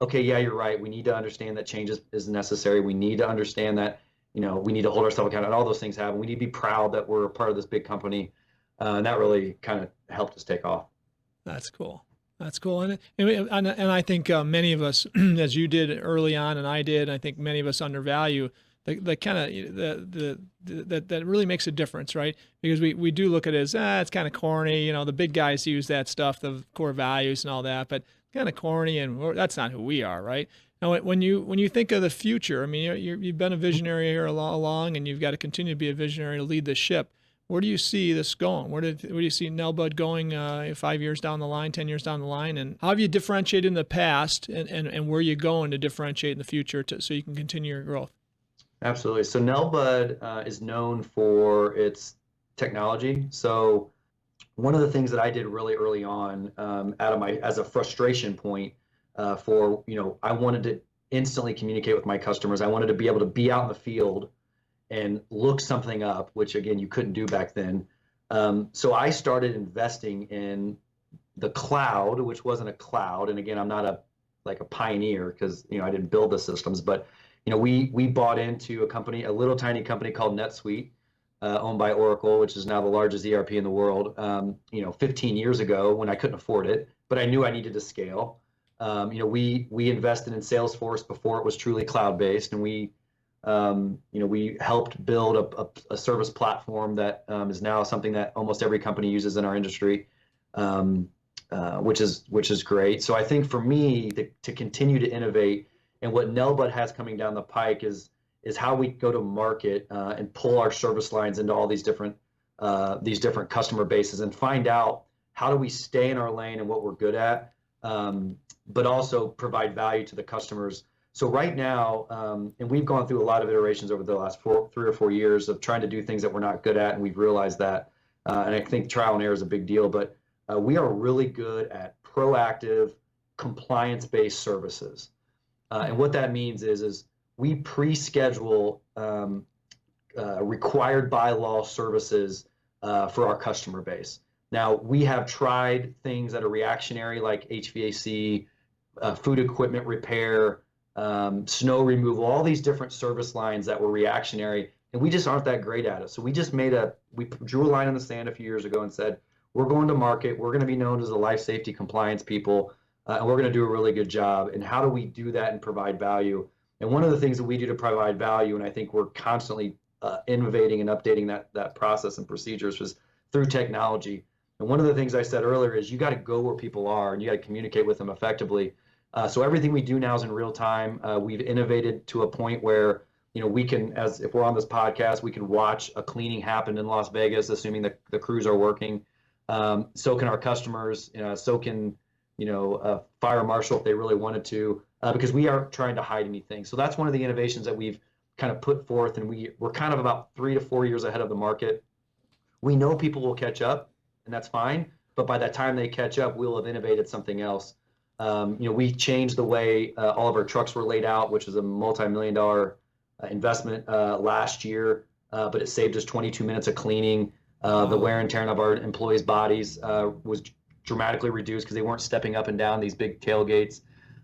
Speaker 3: okay, yeah, you're right. We need to understand that change is necessary. We need to understand that, we need to hold ourselves accountable, and all those things happen. We need to be proud that we're a part of this big company. And that really kind of helped us take off.
Speaker 1: That's cool. That's cool. And I think many of us, as you did early on, and I did, I think many of us undervalue the kind of that really makes a difference, right? Because we do look at it as, it's kind of corny. The big guys use that stuff, the core values and all that, but kind of corny, and that's not who we are, right? Now, when you think of the future, I mean, you've been a visionary here along, and you've got to continue to be a visionary to lead the ship. Where do you see this going? Where do you see Nelbud going 5 years down the line, 10 years down the line? And how have you differentiated in the past, and where are you going to differentiate in the future so you can continue your growth?
Speaker 3: Absolutely. So Nelbud is known for its technology. So one of the things that I did really early on as a frustration point for, I wanted to instantly communicate with my customers. I wanted to be able to be out in the field and look something up, which again, you couldn't do back then. So I started investing in the cloud, which wasn't a cloud. And again, I'm not a pioneer because, I didn't build the systems, but, we bought into a little tiny company called NetSuite, owned by Oracle, which is now the largest ERP in the world, 15 years ago when I couldn't afford it, but I knew I needed to scale. We invested in Salesforce before it was truly cloud-based, and we helped build a service platform that is now something that almost every company uses in our industry, which is great. So I think for me to continue to innovate, and what Nelbud has coming down the pike is how we go to market and pull our service lines into all these different customer bases and find out how do we stay in our lane and what we're good at, but also provide value to the customers. So right now, and we've gone through a lot of iterations over the last 3 or 4 years of trying to do things that we're not good at, and we've realized that. And I think trial and error is a big deal, but we are really good at proactive, compliance-based services. And what that means is we pre-schedule required by law services for our customer base. Now, we have tried things that are reactionary, like HVAC, food equipment repair, snow removal, all these different service lines that were reactionary, and we just aren't that great at it. So we drew a line in the sand a few years ago and said, we're going to market, we're going to be known as the life safety compliance people, and we're going to do a really good job. And how do we do that and provide value? And one of the things that we do to provide value, and I think we're constantly innovating and updating that process and procedures, was through technology. And one of the things I said earlier is you got to go where people are and you got to communicate with them effectively. So everything we do now is in real time. We've innovated to a point where, we can, if we're on this podcast, we can watch a cleaning happen in Las Vegas, assuming that the crews are working. So can our customers, so can, a fire marshal if they really wanted to, because we aren't trying to hide anything. So that's one of the innovations that we've kind of put forth, and we're kind of about 3 to 4 years ahead of the market. We know people will catch up, and that's fine. But by the time they catch up, we'll have innovated something else. We changed the way all of our trucks were laid out, which was a multi-million-dollar investment last year, but it saved us 22 minutes of cleaning. The wear and tear of our employees' bodies was dramatically reduced because they weren't stepping up and down these big tailgates.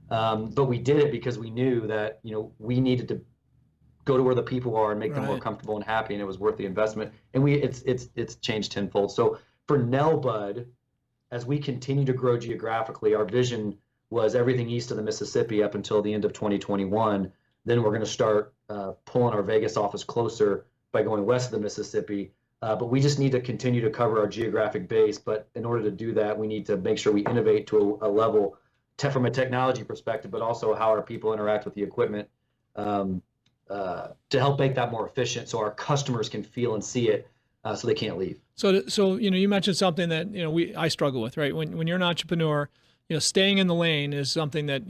Speaker 3: But we did it because we knew that we needed to go to where the people are and make them more comfortable and happy, and it was worth the investment. And it's changed tenfold. So for Nelbud, as we continue to grow geographically, our vision was everything east of the Mississippi up until the end of 2021. Then we're going to start pulling our Vegas office closer by going west of the Mississippi. But we just need to continue to cover our geographic base. But in order to do that, we need to make sure we innovate to a level from a technology perspective, but also how our people interact with the equipment to help make that more efficient so our customers can feel and see it so they can't leave.
Speaker 1: So you mentioned something that I struggle with, right? When you're an entrepreneur, staying in the lane is something that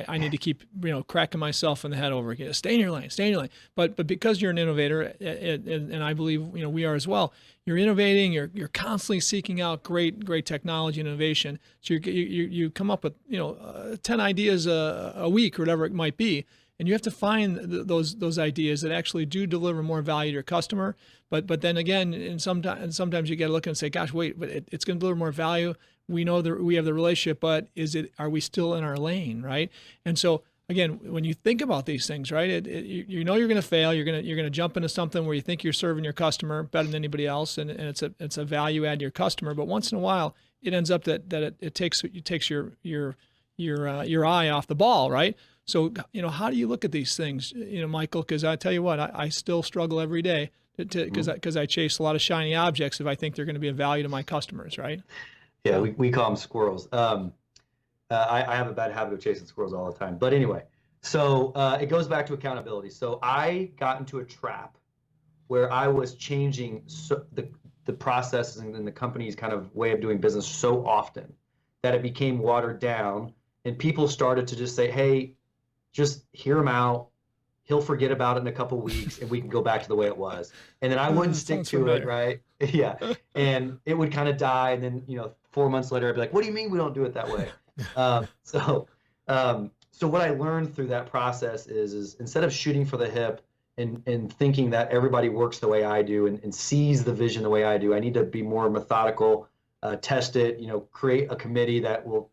Speaker 1: I need to keep cracking myself in the head over again. Stay in your lane, stay in your lane. But because you're an innovator, and I believe we are as well. You're innovating. You're constantly seeking out great technology and innovation. So you come up with 10 ideas a week or whatever it might be. And you have to find those ideas that actually do deliver more value to your customer. But then again, and sometimes you got to look and say, gosh, wait, but it's going to deliver more value. We know that we have the relationship, but are we still in our lane, right? And so again, when you think about these things, right, you know you're going to fail. You're going to jump into something where you think you're serving your customer better than anybody else, and it's a value add to your customer. But once in a while, it ends up that it takes your eye off the ball, right? So how do you look at these things, Michael? Because I tell you what, I still struggle every day because I chase a lot of shiny objects if I think they're going to be of value to my customers, right?
Speaker 3: Yeah, we call them squirrels. I have a bad habit of chasing squirrels all the time. But anyway, so it goes back to accountability. So I got into a trap where I was changing the processes and the company's kind of way of doing business so often that it became watered down, and people started to just say, hey, just hear him out. He'll forget about it in a couple of weeks and we can go back to the way it was. And then I wouldn't stick to it, right? Yeah. And it would kind of die. And then, 4 months later, I'd be like, what do you mean we don't do it that way? So what I learned through that process is instead of shooting for the hip and thinking that everybody works the way I do and sees the vision the way I do, I need to be more methodical, test it, create a committee that will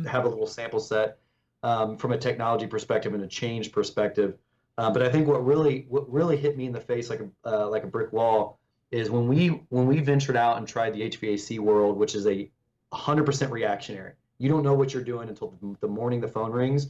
Speaker 3: have a little sample set from a technology perspective and a change perspective. But I think what really hit me in the face like a brick wall is when we ventured out and tried the HVAC world, which is 100% reactionary. You don't know what you're doing until the morning the phone rings.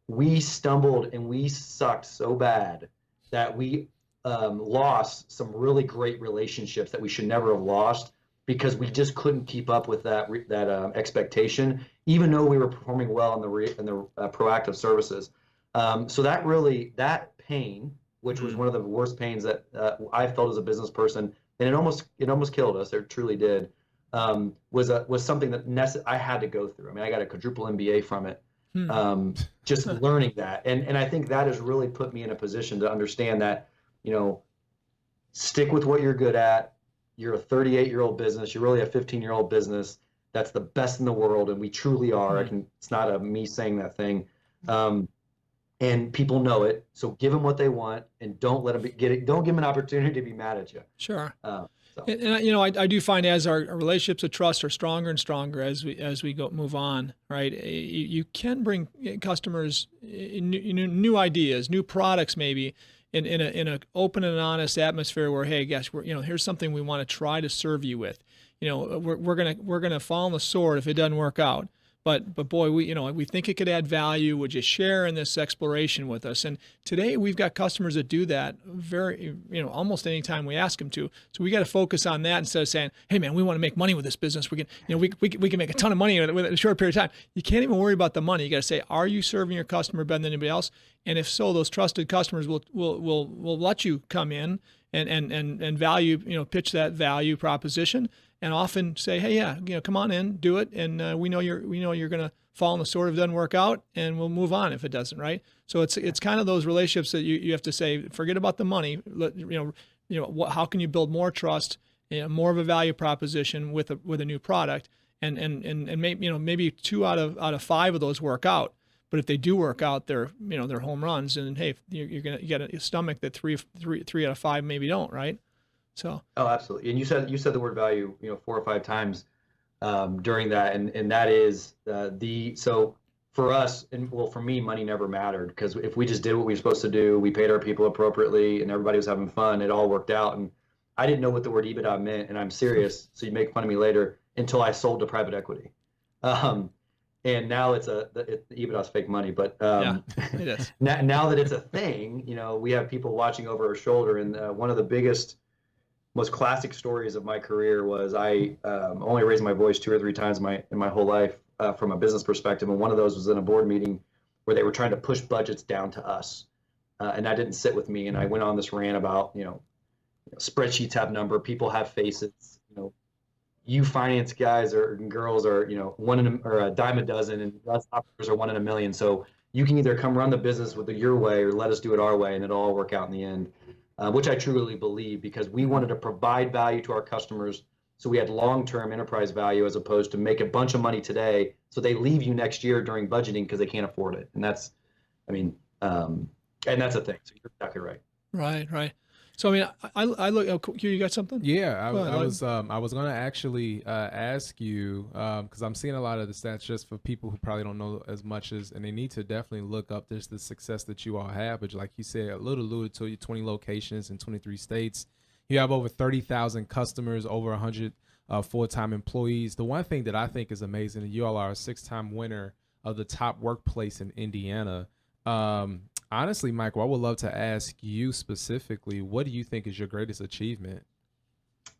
Speaker 3: We stumbled and we sucked so bad that we lost some really great relationships that we should never have lost because we just couldn't keep up with that expectation, even though we were performing well in the proactive services. So that pain, which was one of the worst pains that I felt as a business person, and it almost killed us. It truly did. Was something that I had to go through. I mean, I got a quadruple MBA from it. Just learning that, and I think that has really put me in a position to understand that, stick with what you're good at. You're a 38-year-old business. You're really a 15-year-old business. That's the best in the world, and we truly are. It's not a me saying that thing. And people know it. So give them what they want, and don't let them get it. Don't give them an opportunity to be mad at you.
Speaker 1: Sure. And I do find as our relationships of trust are stronger and stronger as we move on, right? You can bring customers new ideas, new products, maybe in an open and honest atmosphere where, hey, gosh, here's something we want to try to serve you with. We're gonna fall on the sword if it doesn't work out. But boy, we think it could add value. Would you share in this exploration with us? And today we've got customers that do that very, almost any time we ask them to. So we got to focus on that instead of saying, hey man, we want to make money with this business. We can, we can make a ton of money with it in a short period of time. You can't even worry about the money. You got to say, are you serving your customer better than anybody else? And if so, those trusted customers will let you come in and value, pitch that value proposition. And often say, hey, yeah, come on in, do it, and we know you're going to fall on the sword if it doesn't work out, and we'll move on if it doesn't, right? So it's kind of those relationships that you have to say, forget about the money. How can you build more trust, more of a value proposition with a new product, and maybe 2 out of 5 of those work out. But if they do work out, they're home runs, and hey, you get a stomach that three out of 5 maybe don't, right? So.
Speaker 3: Oh, absolutely. And you said the word value, 4 or 5 times during that, and that is so for us, and well, for me, money never mattered, because if we just did what we were supposed to do, we paid our people appropriately, and everybody was having fun, it all worked out. And I didn't know what the word EBITDA meant, and I'm serious. So you make fun of me later until I sold to private equity, and now EBITDA is fake money, but
Speaker 1: yeah, it is.
Speaker 3: now that it's a thing, we have people watching over our shoulder, and one of the biggest, most classic stories of my career was I only raised my voice 2 or 3 times in my whole life from a business perspective, and one of those was in a board meeting where they were trying to push budgets down to us, and that didn't sit with me. And I went on this rant about spreadsheets have number, people have faces, you finance guys or girls are or a dime a dozen, and us operators are 1 in a million. So you can either come run the business with your way or let us do it our way, and it'll all work out in the end. Which I truly believe, because we wanted to provide value to our customers, so we had long-term enterprise value, as opposed to make a bunch of money today so they leave you next year during budgeting because they can't afford it. And that's, And that's the thing. So you're exactly right.
Speaker 1: Right. So I mean, I look. Oh, you got something?
Speaker 2: Yeah,
Speaker 1: Go ahead,
Speaker 2: I was gonna actually ask you because I'm seeing a lot of the stats just for people who probably don't know as much as, and they need to definitely look up this the success that you all have. But like you said, a little alluded to, you 20 locations in 23 states. You have over 30,000 customers, over 100 full-time employees. The one thing that I think is amazing, and you all are a 6-time winner of the top workplace in Indiana. Honestly, Michael, I would love to ask you specifically, what do you think is your greatest achievement?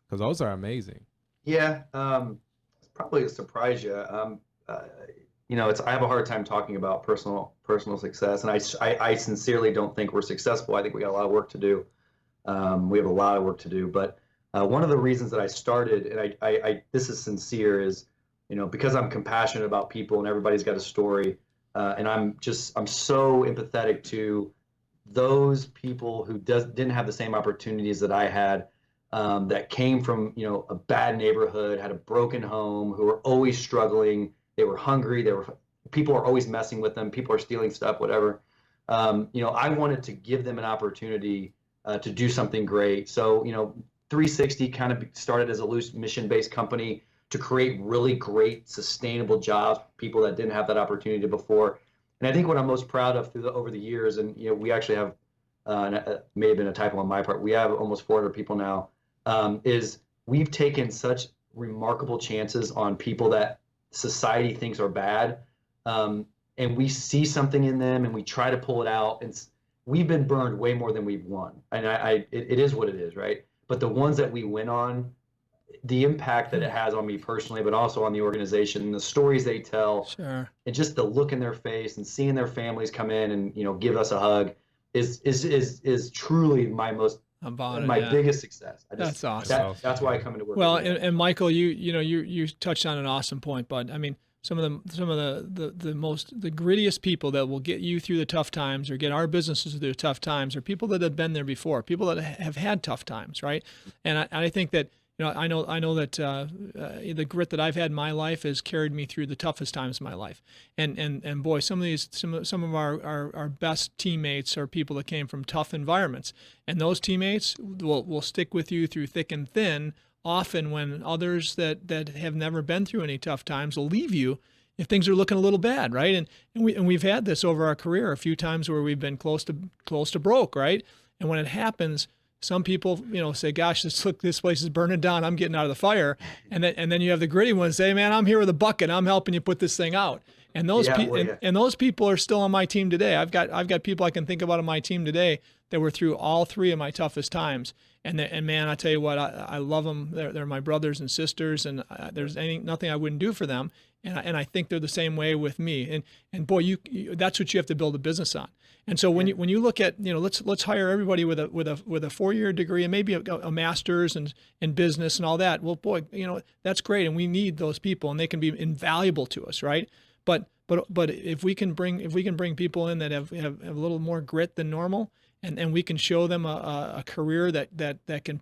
Speaker 2: Because those are amazing.
Speaker 3: Yeah, it's probably to surprise you. I have a hard time talking about personal success, and I sincerely don't think we're successful. I think we got a lot of work to do. We have a lot of work to do, but one of the reasons that I started, and I this is sincere, is because I'm compassionate about people, and everybody's got a story, and I'm so empathetic to those people who didn't have the same opportunities that I had, that came from a bad neighborhood, had a broken home, who were always struggling. They were hungry. People are always messing with them. People are stealing stuff, whatever. I wanted to give them an opportunity to do something great. So 360 kind of started as a loose mission-based company to create really great, sustainable jobs for people that didn't have that opportunity before. And I think what I'm most proud of over the years, and we actually have, may have been a typo on my part, we have almost 400 people now, is we've taken such remarkable chances on people that society thinks are bad, and we see something in them and we try to pull it out. And we've been burned way more than we've won, and it is what it is, right? But the ones that we win on, the impact that it has on me personally, but also on the organization, the stories they tell,
Speaker 1: Sure.
Speaker 3: and just the look in their face and seeing their families come in and give us a hug is truly my biggest success.
Speaker 1: That's awesome.
Speaker 3: That's why I come into work.
Speaker 1: Well, and Michael, you touched on an awesome point, but I mean, some of the grittiest people that will get you through the tough times or get our businesses through the tough times are people that have been there before, people that have had tough times, right? And I think that I know that the grit that I've had in my life has carried me through the toughest times of my life. And boy, some of our best teammates are people that came from tough environments, and those teammates will stick with you through thick and thin. Often, when others that have never been through any tough times will leave you if things are looking a little bad, right? And we've had this over our career a few times where we've been close to broke, right? And when it happens, some people, say, "Gosh, this place is burning down. I'm getting out of the fire." And then you have the gritty ones say, "Man, I'm here with a bucket. I'm helping you put this thing out." And those those people are still on my team today. I've got people I can think about on my team today that were through all three of my toughest times. And man, I tell you what, I love them. They're my brothers and sisters, and there's nothing I wouldn't do for them. And I think they're the same way with me. And boy, that's what you have to build a business on. And so when you look at, let's hire everybody with a 4-year degree and maybe a master's in business and all that. Well, boy, that's great, and we need those people, and they can be invaluable to us, right? But if we can bring people in that have a little more grit than normal, and we can show them a career that can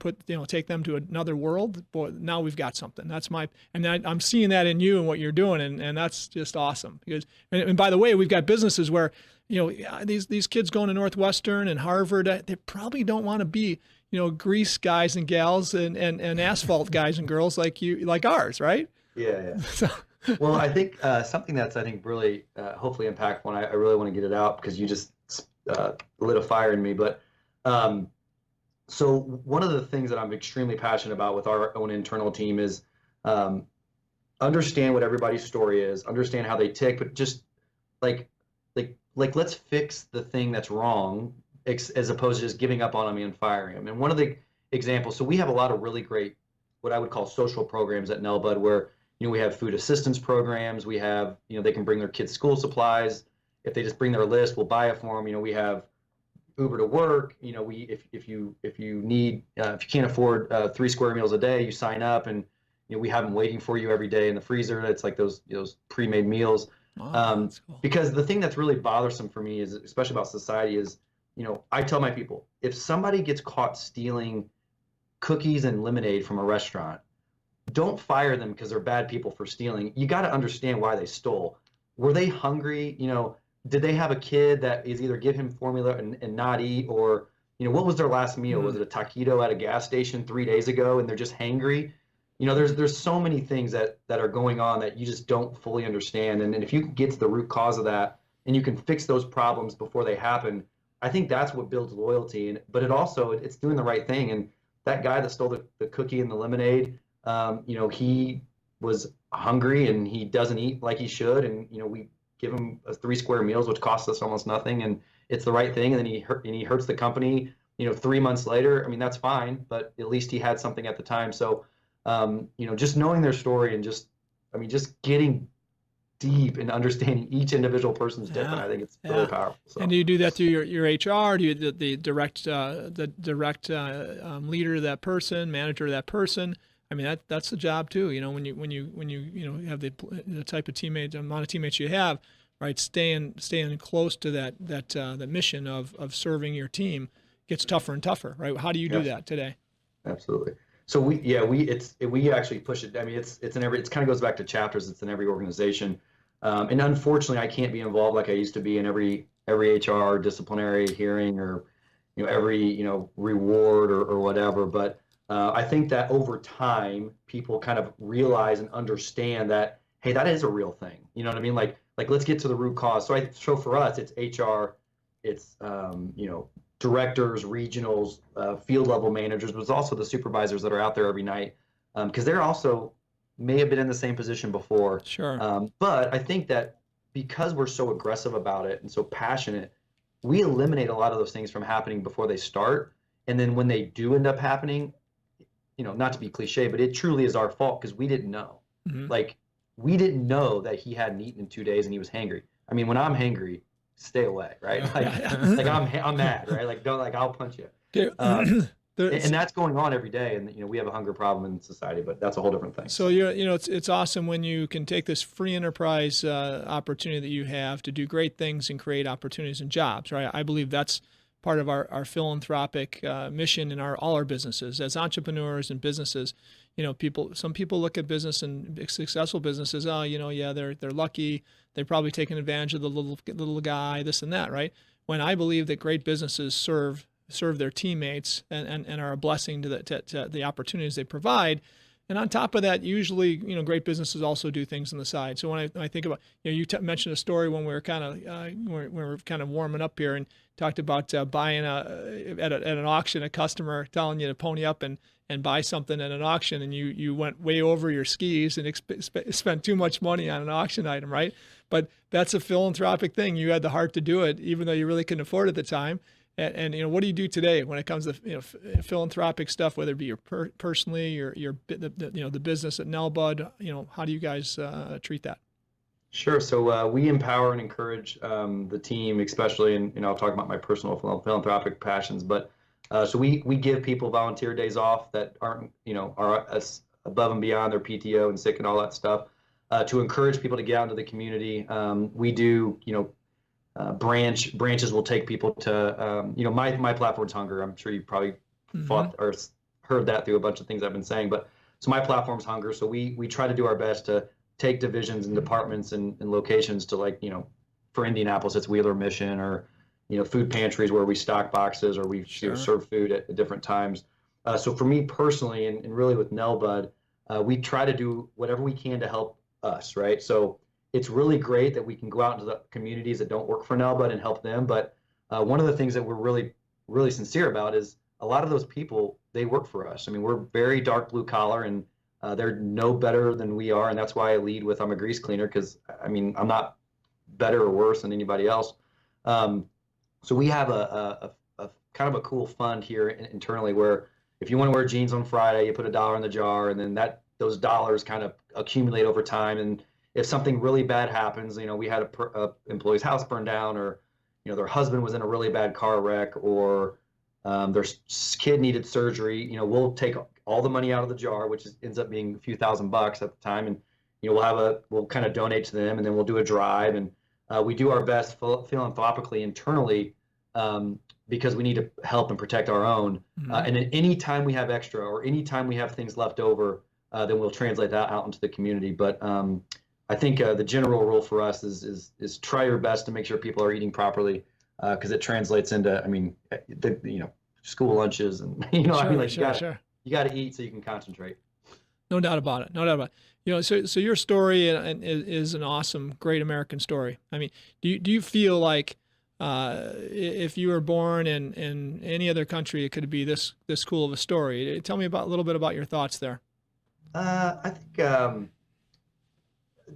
Speaker 1: take them to another world, boy, now we've got something. I'm seeing that in you and what you're doing, and that's just awesome. Because and by the way, we've got businesses where these kids going to Northwestern and Harvard, they probably don't want to be grease guys and gals and asphalt guys and girls like ours, right?
Speaker 3: Yeah. So. Well, I think something that's really hopefully impactful, and I really want to get it out because you just lit a fire in me. But so one of the things that I'm extremely passionate about with our own internal team is understand what everybody's story is, understand how they tick, but just like let's fix the thing that's wrong as opposed to just giving up on them and firing them. And one of the examples, so we have a lot of really great, what I would call social programs at Nelbud, where we have food assistance programs. We have, they can bring their kids school supplies. If they just bring their list, we'll buy it for them. We have Uber to work. If you can't afford 3 square meals a day, you sign up, and we have them waiting for you every day in the freezer. It's like those pre-made meals. That's cool. Because the thing that's really bothersome for me is, especially about society, is I tell my people, if somebody gets caught stealing cookies and lemonade from a restaurant, don't fire them because they're bad people for stealing. You got to understand why they stole. Were they hungry? did they have a kid that is either give him formula and not eat, or, what was their last meal? Was it a taquito at a gas station 3 days ago and they're just hangry? There's so many things that are going on that you just don't fully understand. And if you can get to the root cause of that and you can fix those problems before they happen, I think that's what builds loyalty. But it's doing the right thing. And that guy that stole the cookie and the lemonade, he was hungry and he doesn't eat like he should. And, we give him 3 square meals, which costs us almost nothing. And it's the right thing. And then he hurts the company, 3 months later. I mean, that's fine, but at least he had something at the time. So, just knowing their story and just getting deep and understanding each individual person's different. I think it's really powerful. So.
Speaker 1: And do you do that through your HR? Do you the direct leader of that person, manager of that person? I mean, that's the job too. When you have the type of teammates, the amount of teammates you have, right? Staying close to that mission of serving your team gets tougher and tougher, right? How do you do that today?
Speaker 3: Absolutely. So we actually push it. I mean, it's kind of goes back to chapters. It's in every organization. And unfortunately I can't be involved like I used to be in every HR disciplinary hearing or, every, reward or whatever. But I think that over time, people kind of realize and understand that, hey, that is a real thing. You know what I mean? Like let's get to the root cause. So for us, it's HR, it's, directors, regionals, field level managers, but it's also the supervisors that are out there every night, because they're also may have been in the same position before.
Speaker 1: Sure.
Speaker 3: But I think that because we're so aggressive about it and so passionate, we eliminate a lot of those things from happening before they start. And then when they do end up happening, not to be cliche, but it truly is our fault because we didn't know.
Speaker 1: Mm-hmm.
Speaker 3: Like, we didn't know that he hadn't eaten in 2 days and he was hangry. I mean, when I'm hangry, stay away, right? Like I'm mad, right? Like I'll punch you. And that's going on every day. And we have a hunger problem in society, but that's a whole different thing.
Speaker 1: So it's awesome when you can take this free enterprise opportunity that you have to do great things and create opportunities and jobs, right? I believe that's part of our philanthropic mission in all our businesses as entrepreneurs and businesses. Some people look at business and successful businesses. They're lucky. They're probably taking advantage of the little guy, this and that, right? When I believe that great businesses serve their teammates and are a blessing to the opportunities they provide. And on top of that, usually, great businesses also do things on the side. So when I think about, you mentioned a story when we were kind of warming up here and talked about buying at an auction, a customer telling you to pony up and buy something at an auction, and you went way over your skis and spent too much money on an auction item, right? But that's a philanthropic thing. You had the heart to do it, even though you really couldn't afford it at the time. And what do you do today when it comes to philanthropic stuff, whether it be your personally or the business at Nelbud? How do you guys treat that?
Speaker 3: Sure. So we empower and encourage the team, especially, and I'll talk about my personal philanthropic passions. But so we give people volunteer days off that aren't are above and beyond their PTO and sick and all that stuff, to encourage people to get out into the community. We do branches will take people to my platform's Hunger. I'm sure you probably fought or heard that through a bunch of things I've been saying, but so my platform's Hunger. So we try to do our best to take divisions and departments and locations to, for Indianapolis, it's Wheeler Mission, or food pantries where we stock boxes or we serve food at different times. So for me personally, and really with Nelbud, we try to do whatever we can to help us, right? So it's really great that we can go out into the communities that don't work for Nelbud and help them. But one of the things that we're really, really sincere about is a lot of those people, they work for us. I mean, we're very dark blue collar, and they're no better than we are. And that's why I lead with I'm a grease cleaner, because I'm not better or worse than anybody else. So we have a kind of a cool fund here internally where if you want to wear jeans on Friday, you put $1 in the jar, and then those dollars kind of accumulate over time. And if something really bad happens, we had a employee's house burned down, or their husband was in a really bad car wreck, or their kid needed surgery, we'll take all the money out of the jar, which ends up being a few $1,000 at the time, and we'll kind of donate to them, and then we'll do a drive, and we do our best philanthropically internally, because we need to help and protect our own. And at any time we have extra, or any time we have things left over, then we'll translate that out into the community. But I think the general rule for us is try your best to make sure people are eating properly, because it translates into, I mean, school lunches and I mean,
Speaker 1: Sure,
Speaker 3: like
Speaker 1: sure, sure.
Speaker 3: you got to eat so you can concentrate.
Speaker 1: No doubt about it. No doubt about it. So your story is an awesome, great American story. I mean, do you feel like if you were born in any other country, it could be this cool of a story? Tell me a little bit about your thoughts there.
Speaker 3: I think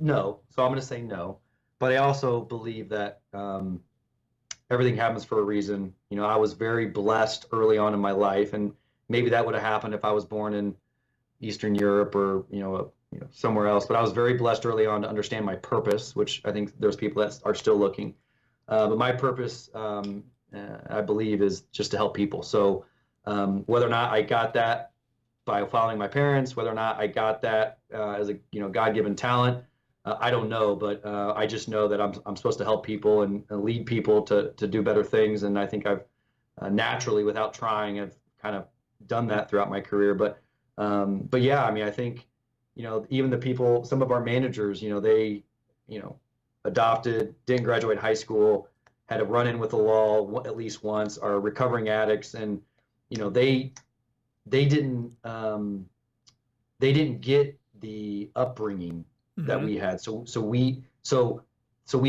Speaker 3: no. So I'm going to say no, but I also believe that everything happens for a reason. I was very blessed early on in my life, and maybe that would have happened if I was born in Eastern Europe or somewhere else. But I was very blessed early on to understand my purpose, which I think there's people that are still looking. But my purpose, I believe, is just to help people. So whether or not I got that by following my parents, whether or not I got that as a God-given talent, I don't know. But I just know that I'm supposed to help people and lead people to do better things. And I think I've naturally, without trying, I've kind of done that throughout my career. But yeah, I mean, I think even the people, some of our managers, they adopted, didn't graduate high school, had a run-in with the law at least once, are recovering addicts, and they didn't get the upbringing that we had. So we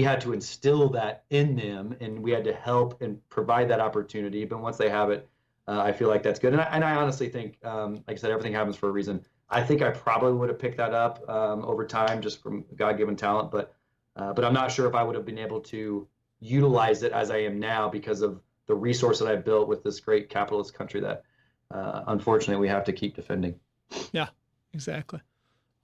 Speaker 3: had to instill that in them, and we had to help and provide that opportunity. But once they have it, I feel like that's good. And I honestly think, like I said, everything happens for a reason. I think I probably would have picked that up over time just from God-given talent, but I'm not sure if I would have been able to utilize it as I am now because of the resource that I've built with this great capitalist country that unfortunately we have to keep defending.
Speaker 1: Yeah, exactly.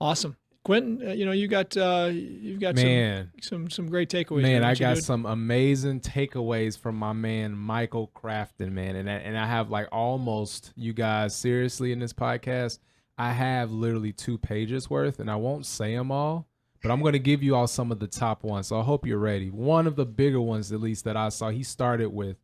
Speaker 1: Awesome. Quentin, you've got
Speaker 2: Man.
Speaker 1: some great takeaways.
Speaker 2: Man,
Speaker 1: there,
Speaker 2: I got
Speaker 1: dude?
Speaker 2: some amazing takeaways from my man Michael Crafton, man, and I have like almost, you guys, seriously, in this podcast, I have literally 2 pages worth, and I won't say them all, but I'm going to give you all some of the top ones. So I hope you're ready. One of the bigger ones, at least, that I saw, he started with,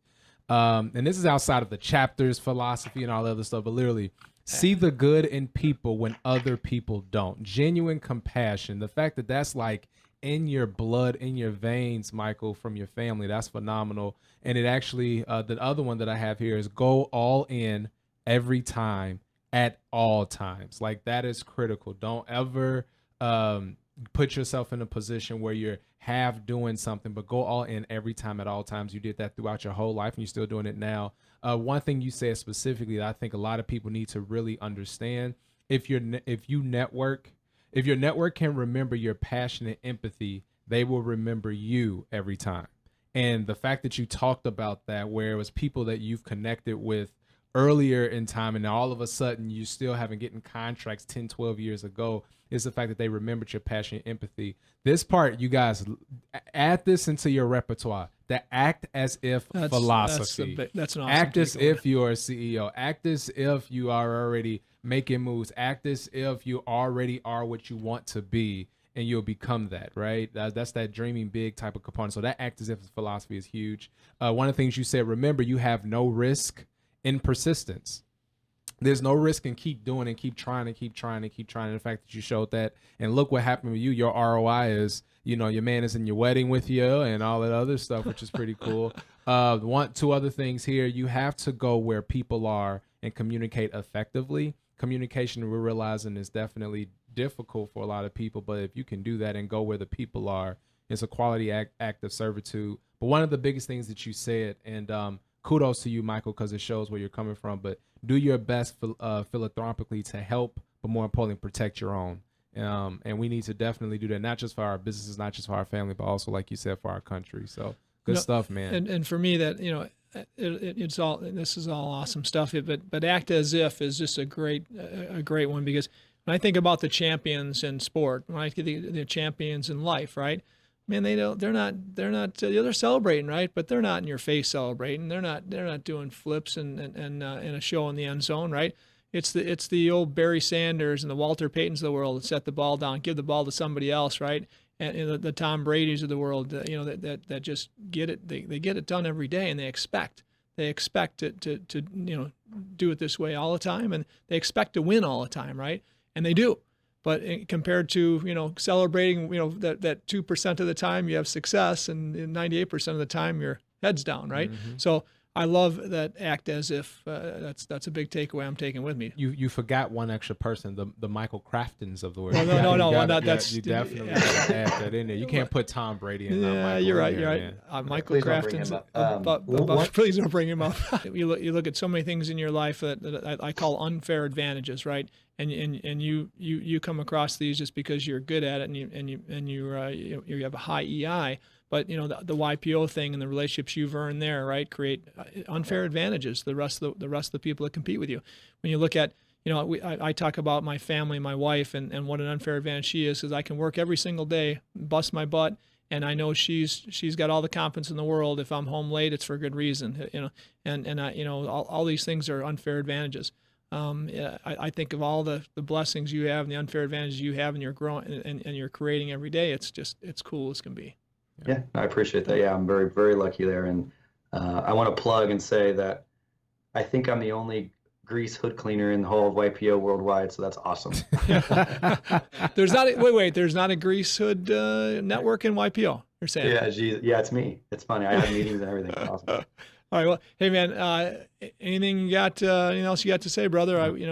Speaker 2: and this is outside of the chapters, philosophy, and all the other stuff, but literally, see the good in people when other people don't. Genuine compassion. The fact that that's like in your blood, in your veins, Michael, from your family, that's phenomenal. And it actually, the other one that I have here is go all in every time at all times. Like, that is critical. Don't ever put yourself in a position where you're half doing something, but go all in every time at all times. You did that throughout your whole life, and you're still doing it now. One thing you said specifically that I think a lot of people need to really understand: if your network can remember your passion and empathy, they will remember you every time. And the fact that you talked about that, where it was people that you've connected with earlier in time, and now all of a sudden you still haven't gotten contracts 10, 12 years ago, is the fact that they remembered your passion and empathy. This part, you guys, add this into your repertoire. The act as if philosophy.
Speaker 1: That's an awesome
Speaker 2: Act as
Speaker 1: takeaway.
Speaker 2: if you are a CEO. Act as if you are already making moves. Act as if you already are what you want to be, and you'll become that, right? That's that dreaming big type of component. So that act as if philosophy is huge. One of the things you said, remember, you have no risk in persistence. There's no risk in keep doing and keep trying and keep trying and keep trying. And the fact that you showed that, and look what happened with you. Your ROI is, your man is in your wedding with you and all that other stuff, which is pretty cool. 2 other things here. You have to go where people are and communicate effectively. Communication, we're realizing, is definitely difficult for a lot of people, but if you can do that and go where the people are, it's a quality act of servitude. But one of the biggest things that you said, and kudos to you, Michael, because it shows where you're coming from, but do your best philanthropically to help, but more importantly, protect your own. And we need to definitely do that, not just for our businesses, not just for our family, but also, like you said, for our country. So good stuff, man.
Speaker 1: And for me, that it's all, this is all awesome stuff. But act as if is just a great one, because when I think about the champions in sport, when I think of the champions in life, right? Man, they're celebrating, right? But they're not in your face celebrating. They're not doing flips and a show in the end zone, right? It's the old Barry Sanders and the Walter Paytons of the world that set the ball down, give the ball to somebody else, right? And the Tom Brady's of the world, that just get it. They get it done every day, and they expect to do it this way all the time, and they expect to win all the time, right? And they do. But compared to, celebrating, that 2% of the time you have success, and 98% of the time your head's down, right? So I love that act as if. That's a big takeaway I'm taking with me.
Speaker 2: You forgot one extra person, the Michael Craftons of the world.
Speaker 1: No,
Speaker 2: You definitely gotta add that in there. You can't put Tom Brady in.
Speaker 1: Yeah, you're right. Michael Crafton's. Please don't bring him up. You look at so many things in your life that I call unfair advantages, right? And you come across these just because you're good at it, and you have a high EI. But the YPO thing and the relationships you've earned there, right, create unfair advantages to the rest of the people that compete with you. When you look at, I talk about my family, my wife, and what an unfair advantage she is, because I can work every single day, bust my butt, and I know she's got all the confidence in the world. If I'm home late, it's for a good reason, and all these things are unfair advantages. I think of all the blessings you have and the unfair advantages you have, and you're growing and you're creating every day. It's cool as can be.
Speaker 3: Yeah, I appreciate that. Yeah, I'm very, very lucky there. And I want to plug and say that I think I'm the only grease hood cleaner in the whole of YPO worldwide. So that's awesome.
Speaker 1: There's not a grease hood network in YPO. You're saying?
Speaker 3: Yeah, geez, yeah, it's me. It's funny. I have meetings and everything. It's awesome.
Speaker 1: All right. Well, hey man, anything you got? Anything else you got to say, brother? We've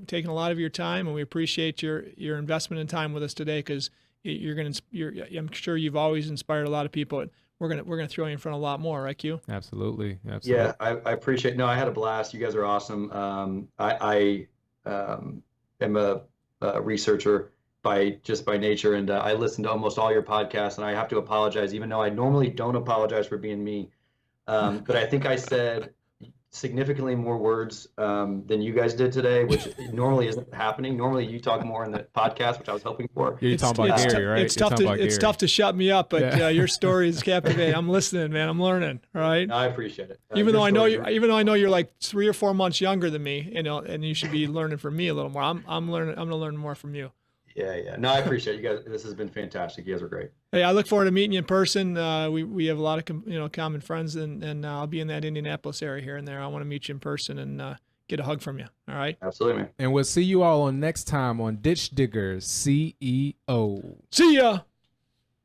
Speaker 1: taken a lot of your time, and we appreciate your investment in time with us today, because I'm sure you've always inspired a lot of people. We're gonna throw you in front of a lot more, right, Q?
Speaker 2: Absolutely.
Speaker 3: Yeah, I appreciate. No, I had a blast. You guys are awesome. I am a researcher by nature, and I listen to almost all your podcasts. And I have to apologize, even though I normally don't apologize for being me. But I think I said significantly more words than you guys did today, which normally isn't happening. Normally you talk more in the podcast, which I was hoping for.
Speaker 2: You're talking about Gary, right?
Speaker 1: It's tough to shut me up, but your story is captivating. I'm listening, man. I'm learning. All right.
Speaker 3: No, I appreciate it.
Speaker 1: Even though I know you're like 3 or 4 months younger than me, and you should be learning from me a little more. I'm learning. I'm gonna learn more from you.
Speaker 3: Yeah. No, I appreciate you guys. This has been fantastic. You guys are great.
Speaker 1: Hey, I look forward to meeting you in person. We have a lot of common friends, and I'll be in that Indianapolis area here and there. I want to meet you in person and get a hug from you. All right.
Speaker 3: Absolutely, man.
Speaker 2: And we'll see you all on next time on Ditch Digger CEO.
Speaker 1: See ya.